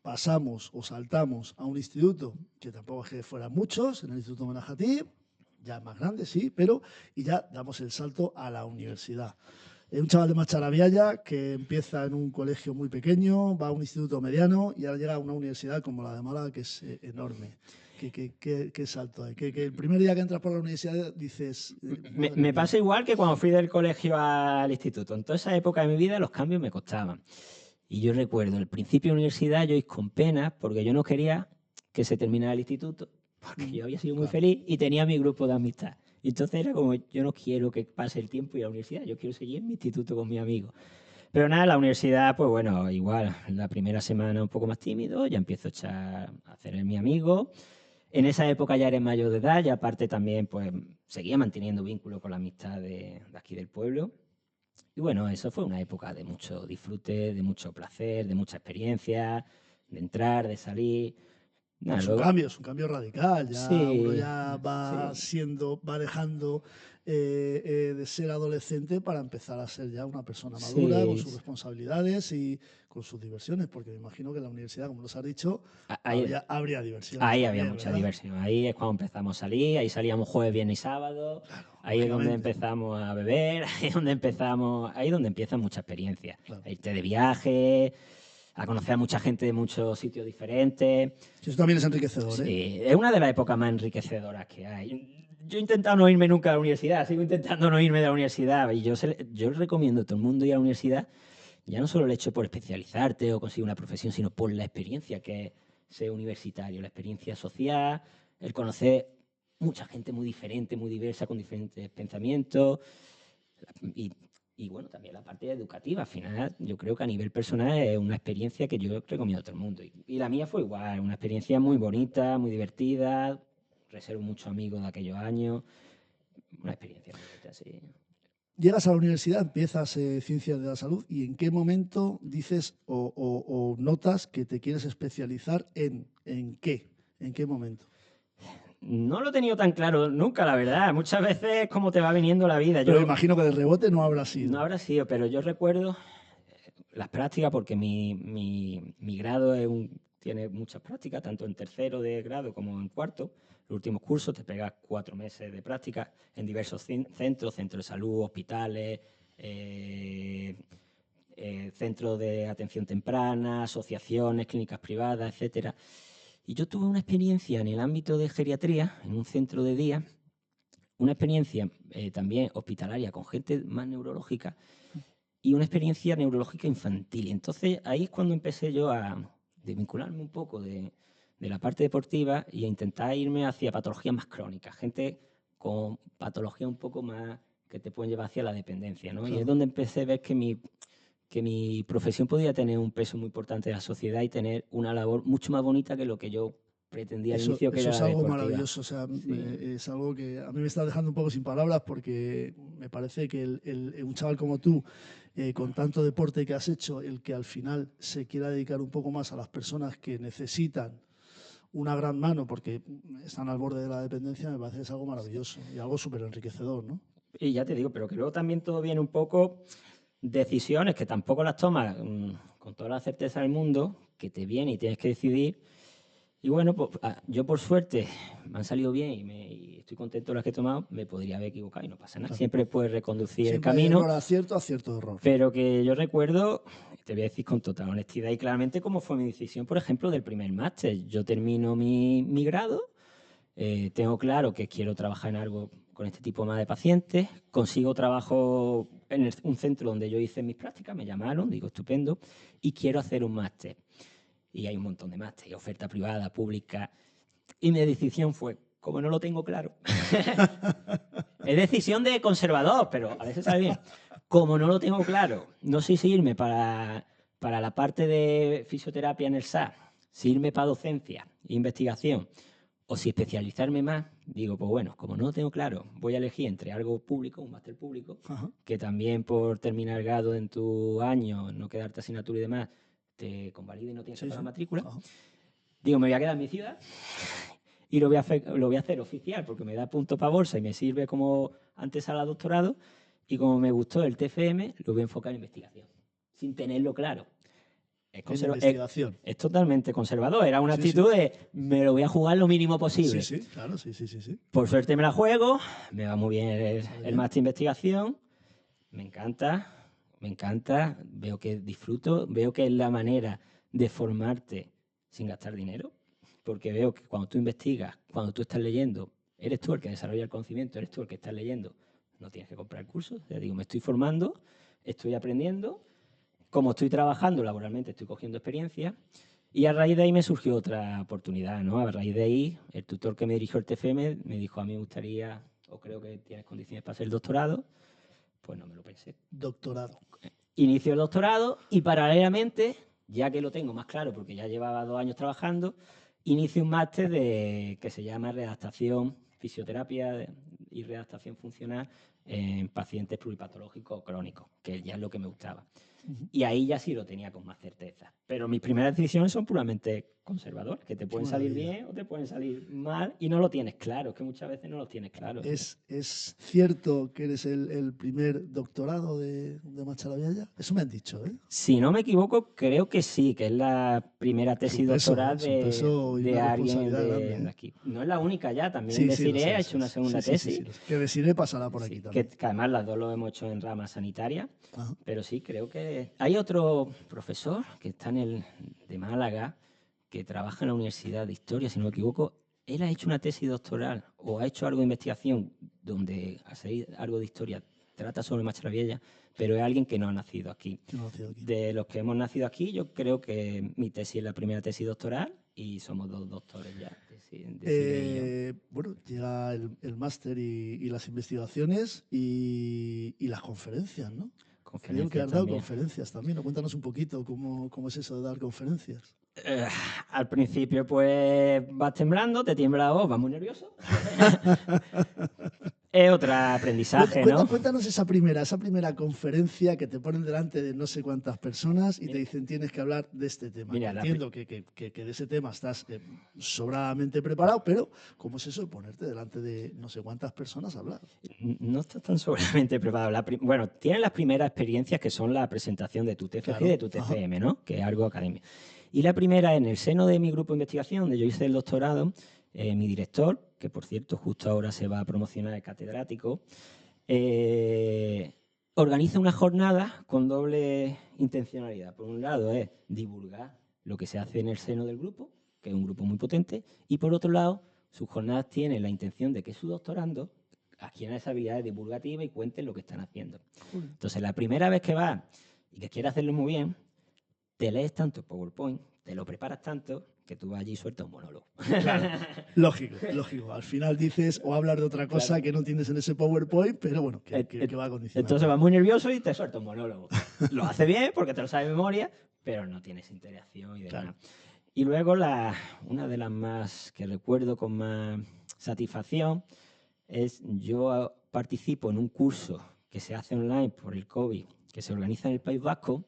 pasamos o saltamos a un instituto que tampoco es que fueran muchos, en el Instituto Manajatí, ya más grande, sí, pero y ya damos el salto a la universidad. Un chaval de Macharabiaya que empieza en un colegio muy pequeño, va a un instituto mediano y ahora llega a una universidad como la de Málaga, que es enorme. ¿Qué salto hay? Que el primer día que entras por la universidad dices, madre Me mía. pasa igual que cuando fui del colegio al instituto. En toda esa época de mi vida los cambios me costaban. Y yo recuerdo, el principio de la universidad yo hice con pena porque yo no quería que se terminara el instituto, porque yo había sido muy Claro, feliz y tenía mi grupo de amistad. Y entonces era como, yo no quiero que pase el tiempo y la universidad, yo quiero seguir en mi instituto con mis amigos. Pero nada, la universidad, pues bueno, igual, la primera semana un poco más tímido, ya empiezo a hacer mi amigo. En esa época ya eres mayor de edad y aparte también, pues seguía manteniendo vínculo con la amistad de aquí del pueblo. Y bueno, eso fue una época de mucho disfrute, de mucho placer, de mucha experiencia, de entrar, de salir. Nada, luego, es un cambio radical. Ya uno sí, ya va sí, siendo, va dejando de ser adolescente para empezar a ser ya una persona madura, con sí. sus responsabilidades y con sus diversiones, porque me imagino que en la universidad, como nos has dicho, Ahí, habría diversiones ahí había también, mucha ¿verdad? diversión. Ahí es cuando empezamos a salir, ahí salíamos jueves, viernes y sábado. Claro, Ahí es donde lógicamente. empezamos a beber, ahí es donde empieza mucha experiencia. Claro. A irte de viaje, a conocer a mucha gente de muchos sitios diferentes. Sí, eso también es enriquecedor, ¿eh? Sí, es una de las épocas más enriquecedoras que hay. Yo he intentado no irme nunca a la universidad, sigo intentando no irme de la universidad y yo recomiendo a todo el mundo ir a la universidad, ya no solo el hecho por especializarte o conseguir una profesión, sino por la experiencia que es ser universitario, la experiencia social, el conocer mucha gente muy diferente, muy diversa, con diferentes pensamientos y, y bueno, también la parte educativa. Al final, yo creo que a nivel personal es una experiencia que yo recomiendo a todo el mundo. Y la mía fue igual, una experiencia muy bonita, muy divertida. Reservo muchos amigos de aquellos años. Una experiencia muy bonita, sí. Llegas a la universidad, empiezas ciencias de la salud y en qué momento dices o notas que te quieres especializar en qué, en qué momento. No lo he tenido tan claro nunca, la verdad. Muchas veces es como te va viniendo la vida. Pero Yo imagino que de rebote no habrá no sido. habrá sido, pero yo recuerdo las prácticas porque mi grado tiene muchas prácticas, tanto en tercero de grado como en cuarto. Los últimos cursos te pegas 4 meses de práctica en diversos centros, centros de salud, hospitales, eh, centros de atención temprana, asociaciones, clínicas privadas, etcétera. Y yo tuve una experiencia en el ámbito de geriatría, en un centro de día, una experiencia también hospitalaria con gente más neurológica y una experiencia neurológica infantil. Entonces ahí es cuando empecé yo a desvincularme un poco de la parte deportiva y a intentar irme hacia patologías más crónicas, gente con patología un poco más que te pueden llevar hacia la dependencia, ¿no? Claro. Y es donde empecé a ver que mi profesión podía tener un peso muy importante en la sociedad y tener una labor mucho más bonita que lo que yo pretendía al inicio, que Eso era es la algo deportiva. maravilloso, o sea, Sí. es algo que a mí me está dejando un poco sin palabras porque me parece que un chaval como tú, con tanto deporte que has hecho, el que al final se quiera dedicar un poco más a las personas que necesitan una gran mano porque están al borde de la dependencia, me parece que es algo maravilloso y algo súper enriquecedor, ¿no? Y ya te digo, pero que luego también todo viene un poco decisiones que tampoco las tomas con toda la certeza del mundo, que te viene y tienes que decidir. Y bueno, pues, yo por suerte me han salido bien y estoy contento de las que he tomado. Me podría haber equivocado y no pasa nada. Claro. Siempre puedes reconducir el Siempre hay camino. error acierto, acierto error. Pero que yo recuerdo, te voy a decir con total honestidad y claramente cómo fue mi decisión, por ejemplo, del primer máster. Yo termino mi grado, tengo claro que quiero trabajar en algo con este tipo más de pacientes, consigo trabajo en un centro donde yo hice mis prácticas, me llamaron, digo, estupendo, y quiero hacer un máster. Y hay un montón de máster, oferta privada, pública, y mi decisión fue, como no lo tengo claro, es decisión de conservador, pero a veces sale bien. Como no lo tengo claro, no sé si irme para la parte de fisioterapia en el SAS, si irme para docencia, investigación, o si especializarme más, digo, pues bueno, como no lo tengo claro, voy a elegir entre algo público, un máster público, Ajá. que también por terminar el grado en tu año, no quedarte asignatura y demás, te convalida y no tienes que pagar matrícula. Ajá. Digo, me voy a quedar en mi ciudad y lo voy a hacer oficial porque me da punto para bolsa y me sirve como antesala doctorado. Y como me gustó el TFM, lo voy a enfocar en investigación, sin tenerlo claro. En investigación. Es totalmente conservador. Era una Sí, actitud sí. de me lo voy a jugar lo mínimo posible. Sí, sí, claro, sí, sí, sí, sí. Por suerte me la juego, me va muy bien Sale el bien. máster de investigación, me encanta, veo que disfruto, veo que es la manera de formarte sin gastar dinero, porque veo que cuando tú investigas, cuando tú estás leyendo, eres tú el que desarrolla el conocimiento, eres tú el que estás leyendo, no tienes que comprar cursos. Ya digo, me estoy formando, estoy aprendiendo, como estoy trabajando laboralmente, estoy cogiendo experiencia. Y a raíz de ahí me surgió otra oportunidad, ¿no? A raíz de ahí, el tutor que me dirigió el TFM me dijo, a mí me gustaría, o creo que tienes condiciones para hacer el doctorado. Pues no me lo pensé. Doctorado. Inicio el doctorado y paralelamente, ya que lo tengo más claro porque ya llevaba 2 años trabajando, inicio un máster que se llama Redactación, Fisioterapia y Redactación Funcional en pacientes pluripatológicos crónicos, que ya es lo que me gustaba. Y ahí ya sí lo tenía con más certeza. Pero mis primeras decisiones son puramente conservadoras, que te pueden salir bien o te pueden salir mal y no lo tienes claro, es que muchas veces no lo tienes claro. ¿Es cierto que eres el primer doctorado de Macharabiaya? Eso me han dicho, ¿eh? Si no me equivoco, creo que sí, que es la primera Es un tesis peso, doctoral es un peso y de una alguien responsabilidad de grande, ¿eh? aquí. No es la única ya, también Sí, sí, lo Desiree sé, ha lo hecho sé. una segunda Sí, sí, sí, tesis. sí, lo sé. Que Desiree pasará por aquí Sí, también. que además las dos lo hemos hecho en rama sanitaria, Ajá. pero sí, creo que hay otro profesor que está de Málaga, que trabaja en la Universidad de Historia, si no me equivoco. Él ha hecho una tesis doctoral o ha hecho algo de investigación donde hace algo de historia, trata sobre Macharabiella, pero es alguien que no ha nacido aquí. Que no ha nacido aquí. De los que hemos nacido aquí, yo creo que mi tesis es la primera tesis doctoral y somos 2 doctores ya, Desiree y yo. Bueno, llega el máster y las investigaciones y las conferencias, ¿no? Creo que Conferencias has dado también. conferencias también. ¿No? Cuéntanos un poquito cómo es eso de dar conferencias. Eh, Al principio, pues vas temblando, te tiembla la voz, vas muy nervioso. Es otro aprendizaje, ¿no? Cuéntanos esa primera conferencia que te ponen delante de no sé cuántas personas y te dicen tienes que hablar de este tema. Mira, Entiendo que de ese tema estás sobradamente preparado, pero ¿cómo es eso de ponerte delante de no sé cuántas personas a hablar? no estás tan sobradamente preparado. Bueno, tienes las primeras experiencias que son la presentación de tu TFG y Claro, de tu TFM, ¿no? Que es algo académico. Y la primera, en el seno de mi grupo de investigación, donde yo hice el doctorado, mi director, que por cierto justo ahora se va a promocionar el catedrático, organiza una jornada con doble intencionalidad. Por un lado es divulgar lo que se hace en el seno del grupo que es un grupo muy potente, y por otro lado, sus jornadas tienen la intención de que sus doctorandos adquieran esas habilidades divulgativas y cuenten lo que están haciendo. Entonces, la primera vez que vas y que quieres hacerlo muy bien, te lees tanto el PowerPoint, te lo preparas tanto, que tú vas allí y sueltas un monólogo. Claro, lógico, lógico. Al final dices o hablas de otra cosa Claro. que no tienes en ese PowerPoint, pero bueno, que va a condicionar. Entonces vas muy nervioso y te suelta un monólogo. Lo hace bien porque te lo sabes de memoria, pero no tienes interacción y demás. Claro. Y luego una de las más que recuerdo con más satisfacción es yo participo en un curso que se hace online por el COVID, que se organiza en el País Vasco.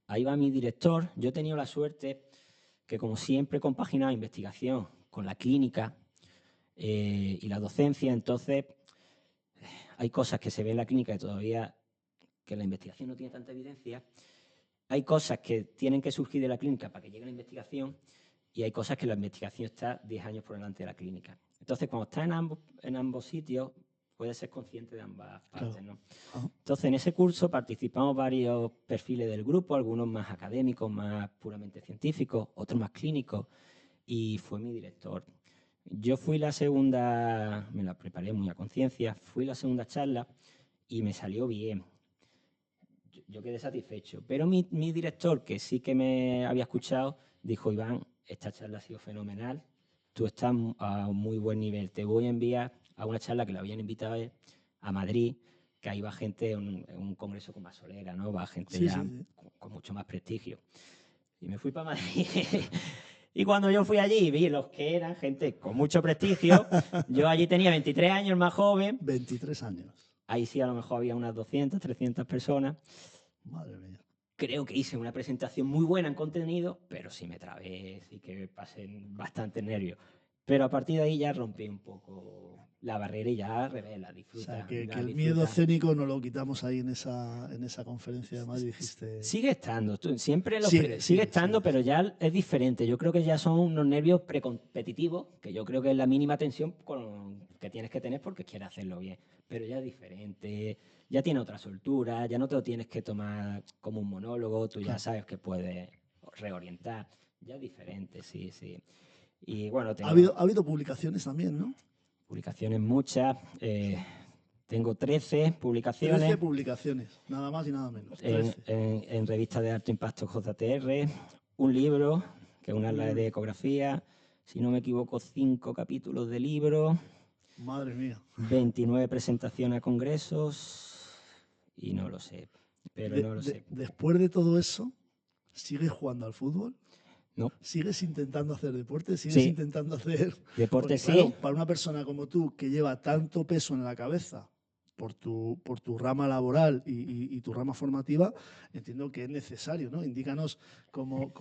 Ahí va mi director. Yo he tenido la suerte que, como siempre, he compaginado investigación con la clínica y la docencia. Entonces, hay cosas que se ven en la clínica que todavía que la investigación no tiene tanta evidencia. Hay cosas que tienen que surgir de la clínica para que llegue la investigación y hay cosas que la investigación está 10 años por delante de la clínica. Entonces, cuando estás en ambos sitios, puedes ser consciente de ambas partes, Claro. ¿no? Ajá. Entonces, en ese curso participamos varios perfiles del grupo, algunos más académicos, más puramente científicos, otros más clínicos, y fue mi director. Yo fui la segunda, me la preparé muy a conciencia, fui la segunda charla y me salió bien. Yo quedé satisfecho. Pero mi director, que sí que me había escuchado, dijo: Iván, esta charla ha sido fenomenal, tú estás a un muy buen nivel, te voy a enviar a una charla que le habían invitado a Madrid, que ahí va gente en un congreso con más solera, ¿no? Va gente Sí, ya sí, sí. con mucho más prestigio. Y me fui para Madrid. Y cuando yo fui allí y vi los que eran gente con mucho prestigio, yo allí tenía 23 años, más joven. 23 años. Ahí sí a lo mejor había unas 200, 300 personas. Madre mía. Creo que hice una presentación muy buena en contenido, pero sí me trabé, sí que pasé bastante nervios. Pero a partir de ahí ya rompí un poco la barrera y ya revela, O disfruta. sea, que Ya el miedo disfruta. escénico no lo quitamos ahí en esa conferencia de Madrid, dijiste. Sigue estando, siempre Sigue, sigue sigue, estando, sigue. pero ya es diferente. Yo creo que ya son unos nervios precompetitivos, que yo creo que es la mínima tensión que tienes que tener porque quieres hacerlo bien. Pero ya es diferente, ya tiene otra soltura, ya no te lo tienes que tomar como un monólogo, tú ya Claro. sabes que puedes reorientar. Ya es diferente, sí, sí. Y bueno, Ha tengo habido publicaciones también, ¿no? publicaciones muchas. Tengo 13 publicaciones. 13 publicaciones, nada más y nada menos. 13. En revistas de alto impacto JTR, un libro, que es una de ecografía, si no me equivoco, 5 capítulos de libro, Madre mía. 29 presentaciones a congresos, y no lo sé, pero no lo sé. Después de todo eso, ¿sigues jugando al fútbol? No, ¿Sigues intentando hacer deporte? ¿Sigues sí, intentando hacer...? deporte Porque claro, sí, para una persona como tú que lleva tanto peso en la cabeza por tu rama laboral y tu rama formativa, entiendo que es necesario, ¿no? Indícanos como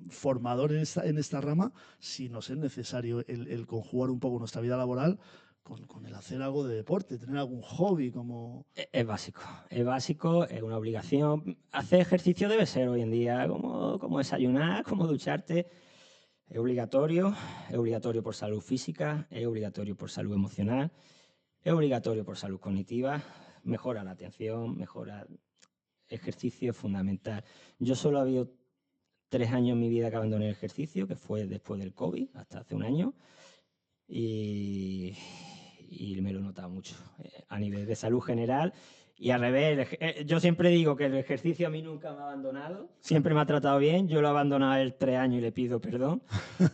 formador en esta rama si nos es necesario el conjugar un poco nuestra vida laboral con el hacer algo de deporte, tener algún hobby como... es básico, es una obligación. Hacer ejercicio debe ser hoy en día como desayunar, como ducharte. Es obligatorio por salud física, es obligatorio por salud emocional, es obligatorio por salud cognitiva, mejora la atención, mejora ejercicio es fundamental. Yo solo he habido 3 años en mi vida que abandoné el ejercicio, que fue después del COVID, hasta hace un año, y, y me lo he notado mucho a nivel de salud general. Y al revés, yo siempre digo que el ejercicio a mí nunca me ha abandonado, siempre me ha tratado bien, yo lo he abandonado él 3 años y le pido perdón,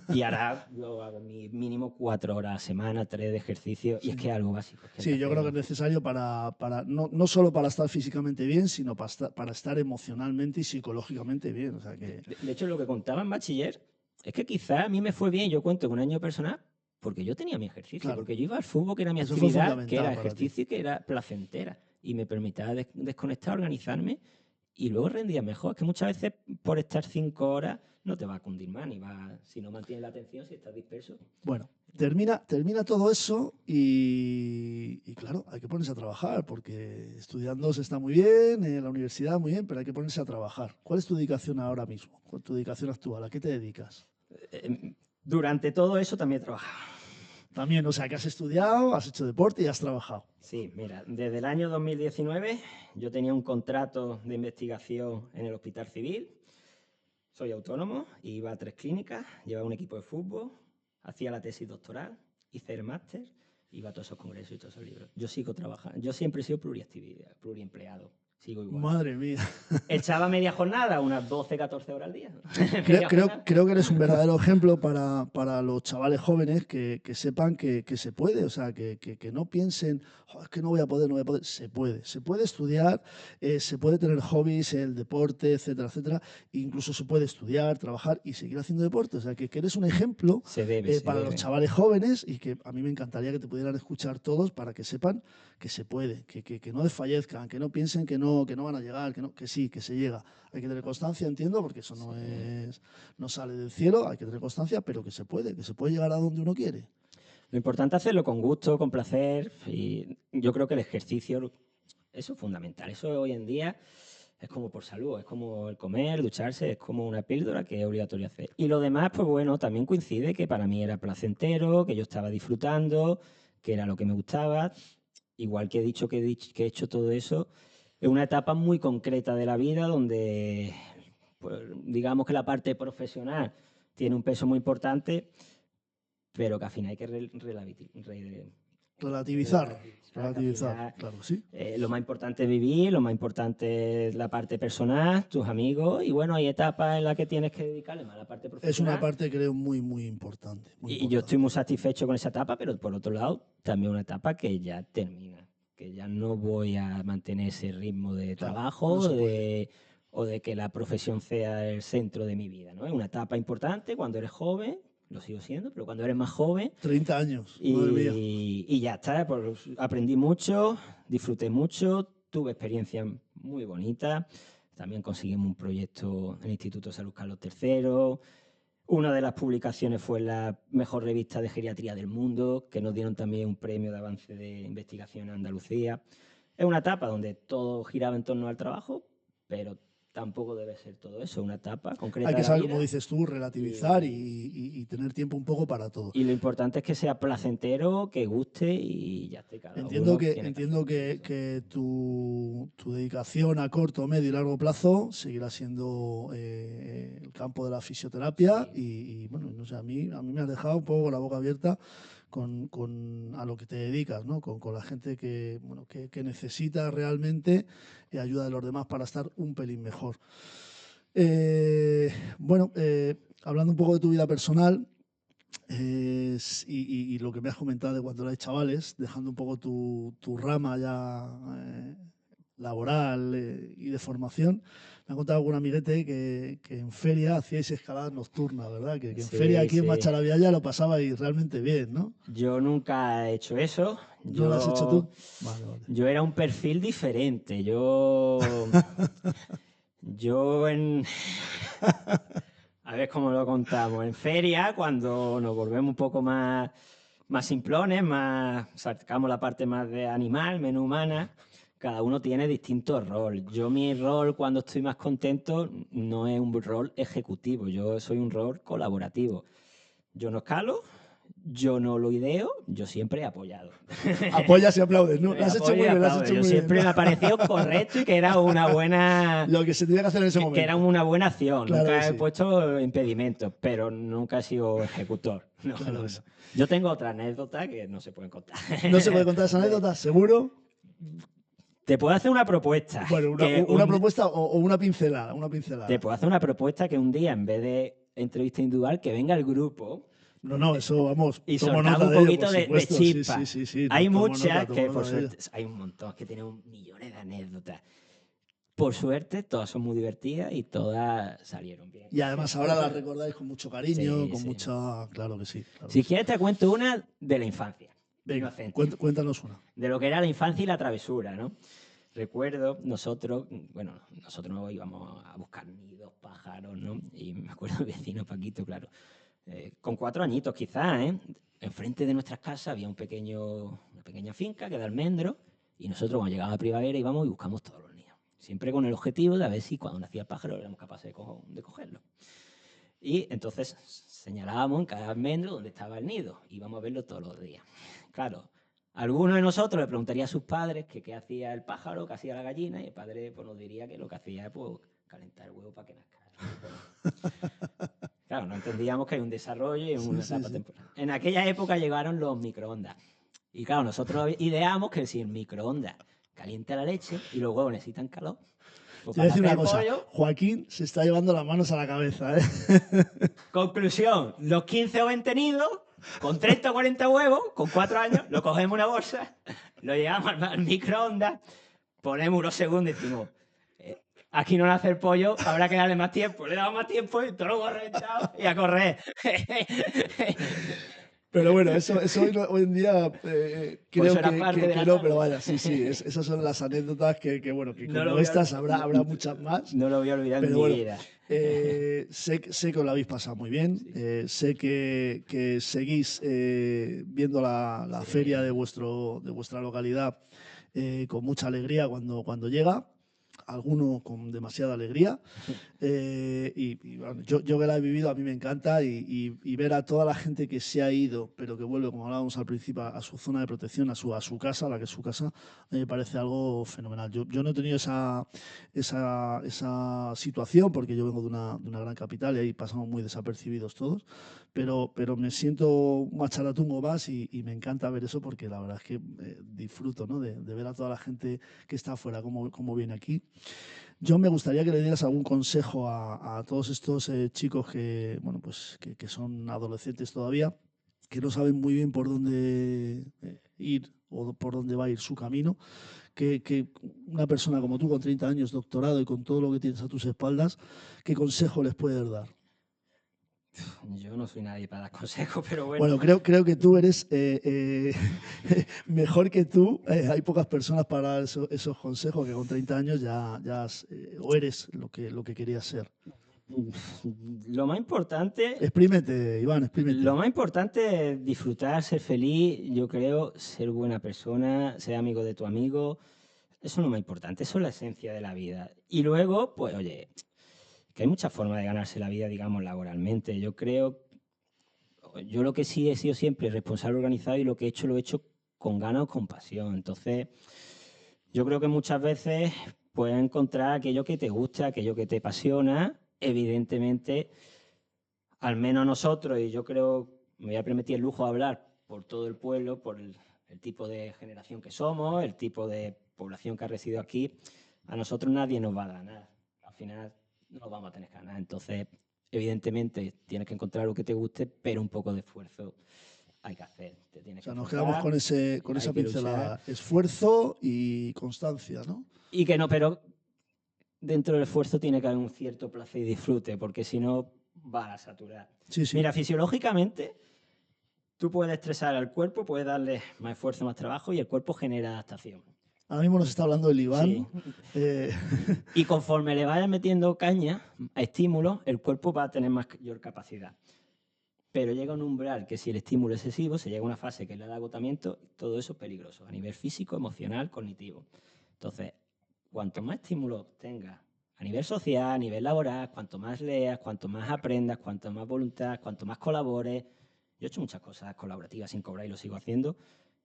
y ahora yo hago mi mínimo 4 horas a la semana, 3 de ejercicio, y es que es algo básico. Es que Sí, yo creo que es necesario no solo para estar físicamente bien, sino para estar emocionalmente y psicológicamente bien. O sea que... De hecho, lo que contaba en bachiller es que quizá a mí me fue bien, yo cuento con un año personal, porque yo tenía mi ejercicio, Claro. porque yo iba al fútbol, que era mi Eso fue actividad, que era fundamental para ti. ejercicio y que era placentera, y me permitía desconectar, organizarme, y luego rendía mejor. Es que muchas veces por estar 5 horas no te va a cundir más, si no mantienes la atención, si estás disperso. Bueno, termina todo eso y claro, hay que ponerse a trabajar, porque estudiando se está muy bien, en la universidad muy bien, pero hay que ponerse a trabajar. ¿Cuál es tu dedicación ahora mismo? ¿Cuál es tu dedicación actual? ¿A qué te dedicas? Durante todo eso también he trabajado. También, o sea, que has estudiado, has hecho deporte y has trabajado. Sí, mira, desde el año 2019 yo tenía un contrato de investigación en el Hospital Civil. Soy autónomo, iba a 3 clínicas, llevaba un equipo de fútbol, hacía la tesis doctoral, hice el máster, iba a todos esos congresos y todos esos libros. Yo sigo trabajando, yo siempre he sido pluriempleado, sigo igual. Madre mía. Echaba media jornada, unas 12, 14 horas al día. Creo que eres un verdadero ejemplo para los chavales jóvenes que sepan que se puede, o sea, que no piensen, "Jo, es que no voy a poder, no voy a poder". Se puede estudiar, se puede tener hobbies, el deporte, etcétera, etcétera. E incluso se puede estudiar, trabajar y seguir haciendo deporte. O sea, que eres un ejemplo Se debe. para los chavales jóvenes y que a mí me encantaría que te pudieran escuchar todos para que sepan que se puede, que no desfallezcan, que no piensen que no van a llegar, que sí, que se llega. Hay que tener constancia, entiendo, porque eso no sale del cielo, hay que tener constancia, pero que se puede llegar a donde uno quiere. Lo importante es hacerlo con gusto, con placer, y yo creo que el ejercicio, eso es fundamental. Eso hoy en día es como por salud, es como el comer, ducharse, es como una píldora que es obligatorio hacer. Y lo demás, pues bueno, también coincide que para mí era placentero, que yo estaba disfrutando, que era lo que me gustaba. Igual que he dicho que he hecho todo eso, es una etapa muy concreta de la vida donde, pues, digamos que la parte profesional tiene un peso muy importante, pero que al final hay que Relativizar, que al final, claro, sí. lo más importante es vivir, lo más importante es la parte personal, tus amigos, y bueno, hay etapas en las que tienes que dedicarle más a la parte profesional. Es una parte, creo, muy, muy importante. Y yo estoy muy satisfecho con esa etapa, pero por otro lado, también una etapa que ya termina, que ya no voy a mantener ese ritmo de trabajo o de que la profesión sea el centro de mi vida, ¿no? Es una etapa importante cuando eres joven, lo sigo siendo, pero cuando eres más joven. 30 años, madre mía. Y ya está, pues aprendí mucho, disfruté mucho, tuve experiencias muy bonitas. También conseguimos un proyecto en el Instituto de Salud Carlos III. Una de las publicaciones fue la mejor revista de geriatría del mundo, que nos dieron también un premio de avance de investigación en Andalucía. Es una etapa donde todo giraba en torno al trabajo, pero tampoco debe ser todo eso, una etapa concreta Hay que de la saber, vida. como dices tú, relativizar y tener tiempo un poco para todo. Y lo importante es que sea placentero, que guste y ya esté. Entiendo que tu dedicación a corto, medio y largo plazo seguirá siendo el campo de la fisioterapia y, bueno, no sé, a mí me has dejado un poco la boca abierta a lo que te dedicas, ¿no? Con la gente bueno, que necesita realmente ayuda de los demás para estar un pelín mejor. Bueno, hablando un poco de tu vida personal, y lo que me has comentado de cuando erais chavales, dejando un poco tu rama ya laboral y de formación, me ha contado algún amiguete que en feria hacíais escaladas nocturnas, ¿verdad? Que en feria aquí en Machalavialla lo pasabais realmente bien, ¿no? Yo nunca he hecho eso. ¿No lo has hecho tú? Vale, vale. Yo era un perfil diferente. Yo en... A ver cómo lo contamos. En feria, cuando nos volvemos un poco más simplones, sacamos la parte más de animal, menos humana, cada uno tiene distintos roles. Mi rol cuando estoy más contento no es un rol ejecutivo, yo soy un rol colaborativo. Yo no escalo, yo no lo ideo, yo siempre he apoyado. Apoyas y aplaudes, ¿no? Lo has hecho muy bien, lo has hecho muy bien. Siempre me ha parecido correcto y que era una buena... Lo que se tenía que hacer en ese momento. Que era una buena acción. Claro nunca que he sí. puesto impedimentos, pero nunca he sido ejecutor. No, Claro no, que sí. Yo tengo otra anécdota que no se puede contar. ¿No se puede contar esa anécdota? ¿Seguro? Te puedo hacer una propuesta. Bueno, una propuesta o una pincelada, Te puedo hacer una propuesta que un día, en vez de entrevista individual, que venga el grupo. No, eso vamos. Y tomo soltamos nota un poquito de chispa. Sí, Hay tomo muchas nota, que, por suerte, hay un montón que tenemos millones de anécdotas. Por suerte, todas son muy divertidas y todas salieron bien. Y además ahora las recordáis con mucho cariño, Sí, con sí. mucha... Claro que sí. Claro Si que quieres te cuento una de la infancia. Venga, cuéntanos una. De lo que era la infancia y la travesura, ¿no? Recuerdo, nosotros íbamos a buscar nidos, pájaros, ¿no? Y me acuerdo del vecino Paquito, claro, con 4 añitos quizás, ¿eh? Enfrente de nuestras casas había una pequeña finca que era almendro, y nosotros cuando llegaba la primavera íbamos y buscamos todos los nidos. Siempre con el objetivo de a ver si cuando nacía el pájaro éramos capaces de cogerlo. Y entonces señalábamos en cada almendro donde estaba el nido, íbamos a verlo todos los días. Claro, alguno de nosotros le preguntaría a sus padres que qué hacía el pájaro, qué hacía la gallina, y el padre pues, nos diría que lo que hacía es pues, calentar el huevo para que nazca Claro, no entendíamos que hay un desarrollo y una Sí, etapa sí. temporal. En aquella época llegaron los microondas. Y claro, nosotros ideamos que si el microondas calienta la leche y los huevos necesitan calor, pues Te voy a para decir hacer una el cosa, pollo. Joaquín se está llevando las manos a la cabeza, ¿eh? Conclusión, los 15 o 20 nidos, con 30 o 40 huevos, con 4 años, lo cogemos en una bolsa, lo llevamos al microondas, ponemos unos segundos y decimos, aquí no nace el pollo, habrá que darle más tiempo. Le damos más tiempo y todo lo hemos reventado y a correr. Pero bueno, eso hoy en día Pues eso creo era parte de que la no, pero tarde. vaya, sí, sí, esas son las anécdotas bueno, que No lo como voy a, estas no, habrá muchas más. no lo voy a olvidar en Pero mi bueno, vida. sé que os lo habéis pasado muy bien, Sí. sé que seguís viendo la Sí. feria de vuestra localidad con mucha alegría cuando llega, alguno con demasiada alegría. Bueno, yo que la he vivido, a mí me encanta y ver a toda la gente que se ha ido, pero que vuelve, como hablábamos al principio, a su zona de protección, a su casa, la que es su casa, a mí me parece algo fenomenal. Yo no he tenido esa situación porque yo vengo de una gran capital y ahí pasamos muy desapercibidos todos, pero me siento un macharatungo más y me encanta ver eso porque la verdad es que disfruto, ¿no? de ver a toda la gente que está afuera, cómo viene aquí. Yo me gustaría que le dieras algún consejo a todos estos chicos que, bueno, pues que son adolescentes todavía, que no saben muy bien por dónde ir o por dónde va a ir su camino, que una persona como tú, con 30 años, doctorado y con todo lo que tienes a tus espaldas, ¿qué consejo les puedes dar? Yo no soy nadie para dar consejos, pero bueno. Bueno, creo que tú eres mejor que tú. Hay pocas personas para dar esos consejos que con 30 años o eres lo que querías ser. Lo más importante, Exprímete, Iván, exprímete. lo más importante es disfrutar, ser feliz, yo creo, ser buena persona, ser amigo de tu amigo. Eso es lo más importante, eso es la esencia de la vida. Y luego, pues oye, que hay muchas formas de ganarse la vida, digamos, laboralmente. Yo lo que sí he sido siempre responsable organizado y lo que he hecho lo he hecho con ganas o con pasión. Entonces, yo creo que muchas veces puedes encontrar aquello que te gusta, aquello que te apasiona. Evidentemente, al menos nosotros, y yo creo, me voy a permitir el lujo de hablar por todo el pueblo, por el tipo de generación que somos, el tipo de población que ha residido aquí, a nosotros nadie nos va a ganar. Al final no nos vamos a tener que ganar. Entonces, evidentemente, tienes que encontrar lo que te guste, pero un poco de esfuerzo hay que hacer. Te O tienes que sea, nos quedamos esforzar, con hay esa que luchar. pincelada. Esfuerzo y constancia, ¿no? Y que no, pero dentro del esfuerzo tiene que haber un cierto placer y disfrute, porque si no, va a saturar. Sí, sí. Mira, fisiológicamente, tú puedes estresar al cuerpo, puedes darle más esfuerzo, más trabajo y el cuerpo genera adaptación. Ahora mismo nos está hablando el Iván. Sí. Y conforme le vayas metiendo caña a estímulos, el cuerpo va a tener mayor capacidad. Pero llega un umbral que si el estímulo es excesivo, se llega a una fase que es la de agotamiento, todo eso es peligroso a nivel físico, emocional, cognitivo. Entonces, cuanto más estímulos tengas a nivel social, a nivel laboral, cuanto más leas, cuanto más aprendas, cuanto más voluntad, cuanto más colabores. Yo he hecho muchas cosas colaborativas sin cobrar y lo sigo haciendo.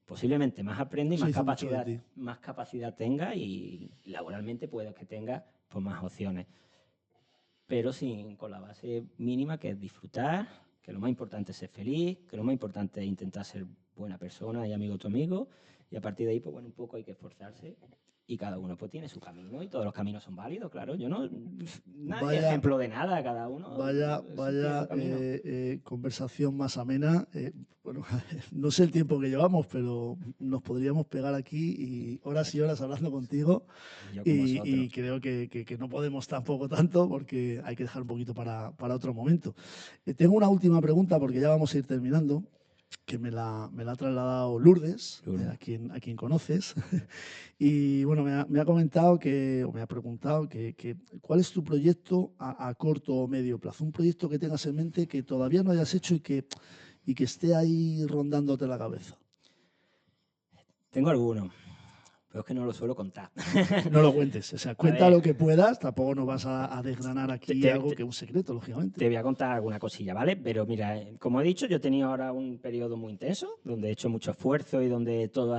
Posiblemente más aprende y Se dice mucho de ti. más capacidad tenga y laboralmente puedes que tenga pues, más opciones. Pero con la base mínima que es disfrutar, que lo más importante es ser feliz, que lo más importante es intentar ser buena persona y amigo de tu amigo, y a partir de ahí, pues bueno, un poco hay que esforzarse y cada uno pues tiene su camino y todos los caminos son válidos, claro. Nadie es Vaya, ejemplo de nada, cada uno tiene su camino. conversación más amena. Bueno, no sé el tiempo que llevamos, pero nos podríamos pegar aquí y horas hablando contigo. Yo con Y vosotros. creo que no podemos tampoco tanto porque hay que dejar un poquito para otro momento. Tengo una última pregunta porque ya vamos a ir terminando, que me la ha trasladado Lourdes, Lourdes. a quien conoces. Y bueno, me ha comentado o me ha preguntado cuál es tu proyecto a corto o medio plazo. Un proyecto que tengas en mente que todavía no hayas hecho y que esté ahí rondándote la cabeza. Tengo algunos, pero es que no lo suelo contar. No lo cuentes, o sea, A cuenta ver, lo que puedas, tampoco nos vas a desgranar te, aquí te- algo que te- es un secreto, lógicamente. te voy a contar alguna cosilla, ¿vale? Pero mira, como he dicho, yo he tenido ahora un periodo muy intenso, donde he hecho mucho esfuerzo y donde todo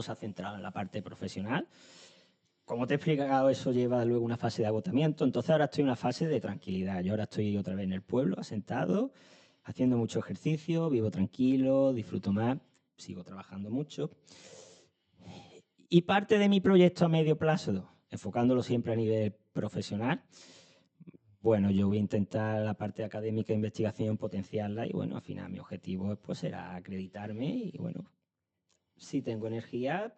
se ha centrado en la parte profesional. como te he explicado, eso lleva luego una fase de agotamiento. Entonces ahora estoy en una fase de tranquilidad. Yo ahora estoy otra vez en el pueblo, asentado, haciendo mucho ejercicio, vivo tranquilo, disfruto más, sigo trabajando mucho. Y parte de mi proyecto a medio plazo, enfocándolo siempre a nivel profesional, bueno, yo voy a intentar la parte académica de investigación potenciarla y bueno, al final mi objetivo pues será acreditarme y bueno, si tengo energía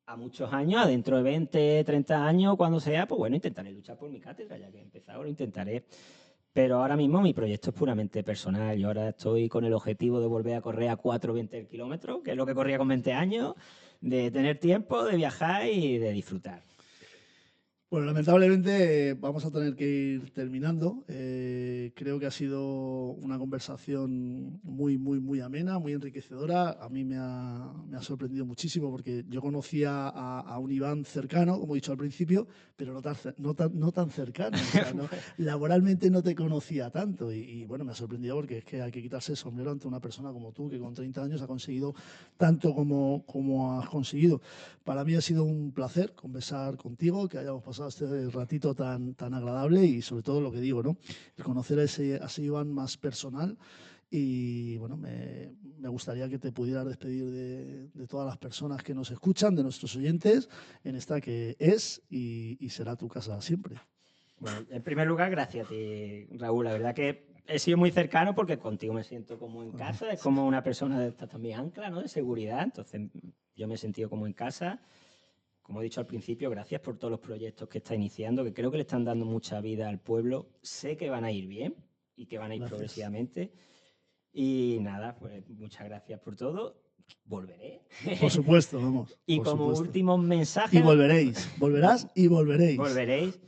a muchos años, dentro de 20, 30 años, cuando sea, pues bueno, intentaré luchar por mi cátedra, ya que he empezado, lo intentaré. Pero ahora mismo mi proyecto es puramente personal. Yo ahora estoy con el objetivo de volver a correr a 4,20 kilómetros, que es lo que corría con 20 años, de tener tiempo, de viajar y de disfrutar. Bueno, lamentablemente vamos a tener que ir terminando. Creo que ha sido una conversación muy, muy, muy amena, muy enriquecedora. A mí me ha sorprendido muchísimo porque yo conocía a un Iván cercano, como he dicho al principio, pero no tan cercano. O sea, laboralmente no te conocía tanto. Y bueno, me ha sorprendido porque es que hay que quitarse el sombrero ante una persona como tú, que con 30 años ha conseguido tanto como has conseguido. Para mí ha sido un placer conversar contigo, que hayamos pasado este ratito tan agradable y sobre todo lo que digo, ¿no? El conocer a ese Iván más personal y bueno, me gustaría que te pudieras despedir de todas las personas que nos escuchan, de nuestros oyentes, en esta que es y será tu casa siempre. Bueno, en primer lugar, gracias a ti, Raúl. La verdad que he sido muy cercano porque contigo me siento como en casa, es como una persona de esta también ancla, ¿no? De seguridad, entonces yo me he sentido como en casa. Como he dicho al principio, gracias por todos los proyectos que está iniciando, que creo que le están dando mucha vida al pueblo. Sé que van a ir bien y que van a ir Gracias. progresivamente. Y nada, pues muchas gracias por todo. Volveré. Por supuesto, vamos. Y por como supuesto. último mensaje... Y volveréis, volverás y volveréis. Volveréis.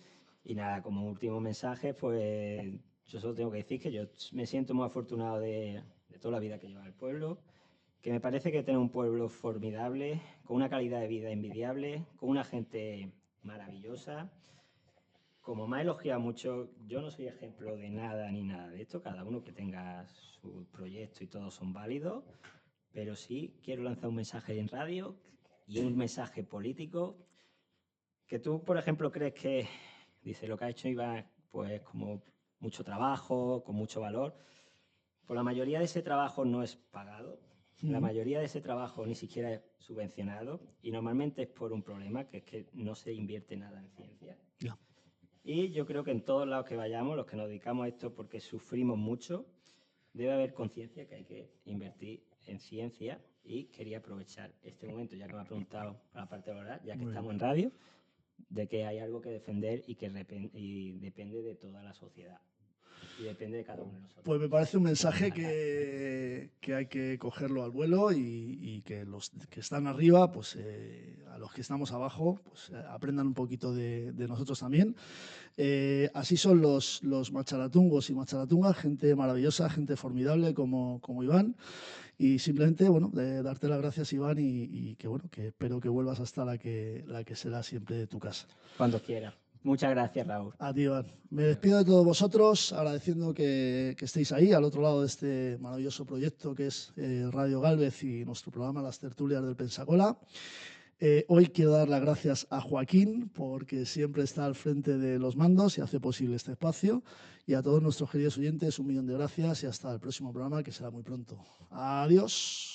Y nada, como último mensaje, pues yo solo tengo que decir que yo me siento muy afortunado de toda la vida que lleva el pueblo, que me parece que tiene un pueblo formidable, con una calidad de vida envidiable, con una gente maravillosa. Como me ha elogiado mucho, yo no soy ejemplo de nada ni nada de esto, cada uno que tenga su proyecto y todos son válidos, pero sí quiero lanzar un mensaje en radio y un mensaje político que tú, por ejemplo, crees que, dice, lo que ha hecho Iván, pues como mucho trabajo, con mucho valor, pues la mayoría de ese trabajo no es pagado, la mayoría de ese trabajo ni siquiera es subvencionado y normalmente es por un problema, que es que no se invierte nada en ciencia. Ya. Y yo creo que en todos lados que vayamos, los que nos dedicamos a esto porque sufrimos mucho, debe haber conciencia que hay que invertir en ciencia y quería aprovechar este momento, ya que me ha preguntado la parte de la ya que estamos en radio, de que hay algo que defender y que depende de toda la sociedad y depende de cada uno de nosotros. Pues me parece un mensaje que hay que cogerlo al vuelo y que los que están arriba, pues a los que estamos abajo, pues aprendan un poquito de nosotros también. Así son los machalatungos y machalatungas, gente maravillosa, gente formidable como Iván. Y simplemente, bueno, darte las gracias, Iván, y que bueno, que espero que vuelvas hasta la que será siempre tu casa. Cuando quiera. Muchas gracias, Raúl. A ti, Iván. Me despido de todos vosotros, agradeciendo que estéis ahí, al otro lado de este maravilloso proyecto que es Radio Gálvez y nuestro programa Las Tertulias del Pensacola. Hoy quiero dar las gracias a Joaquín, porque siempre está al frente de los mandos y hace posible este espacio. Y a todos nuestros queridos oyentes, 1.000.000 de gracias y hasta el próximo programa, que será muy pronto. Adiós.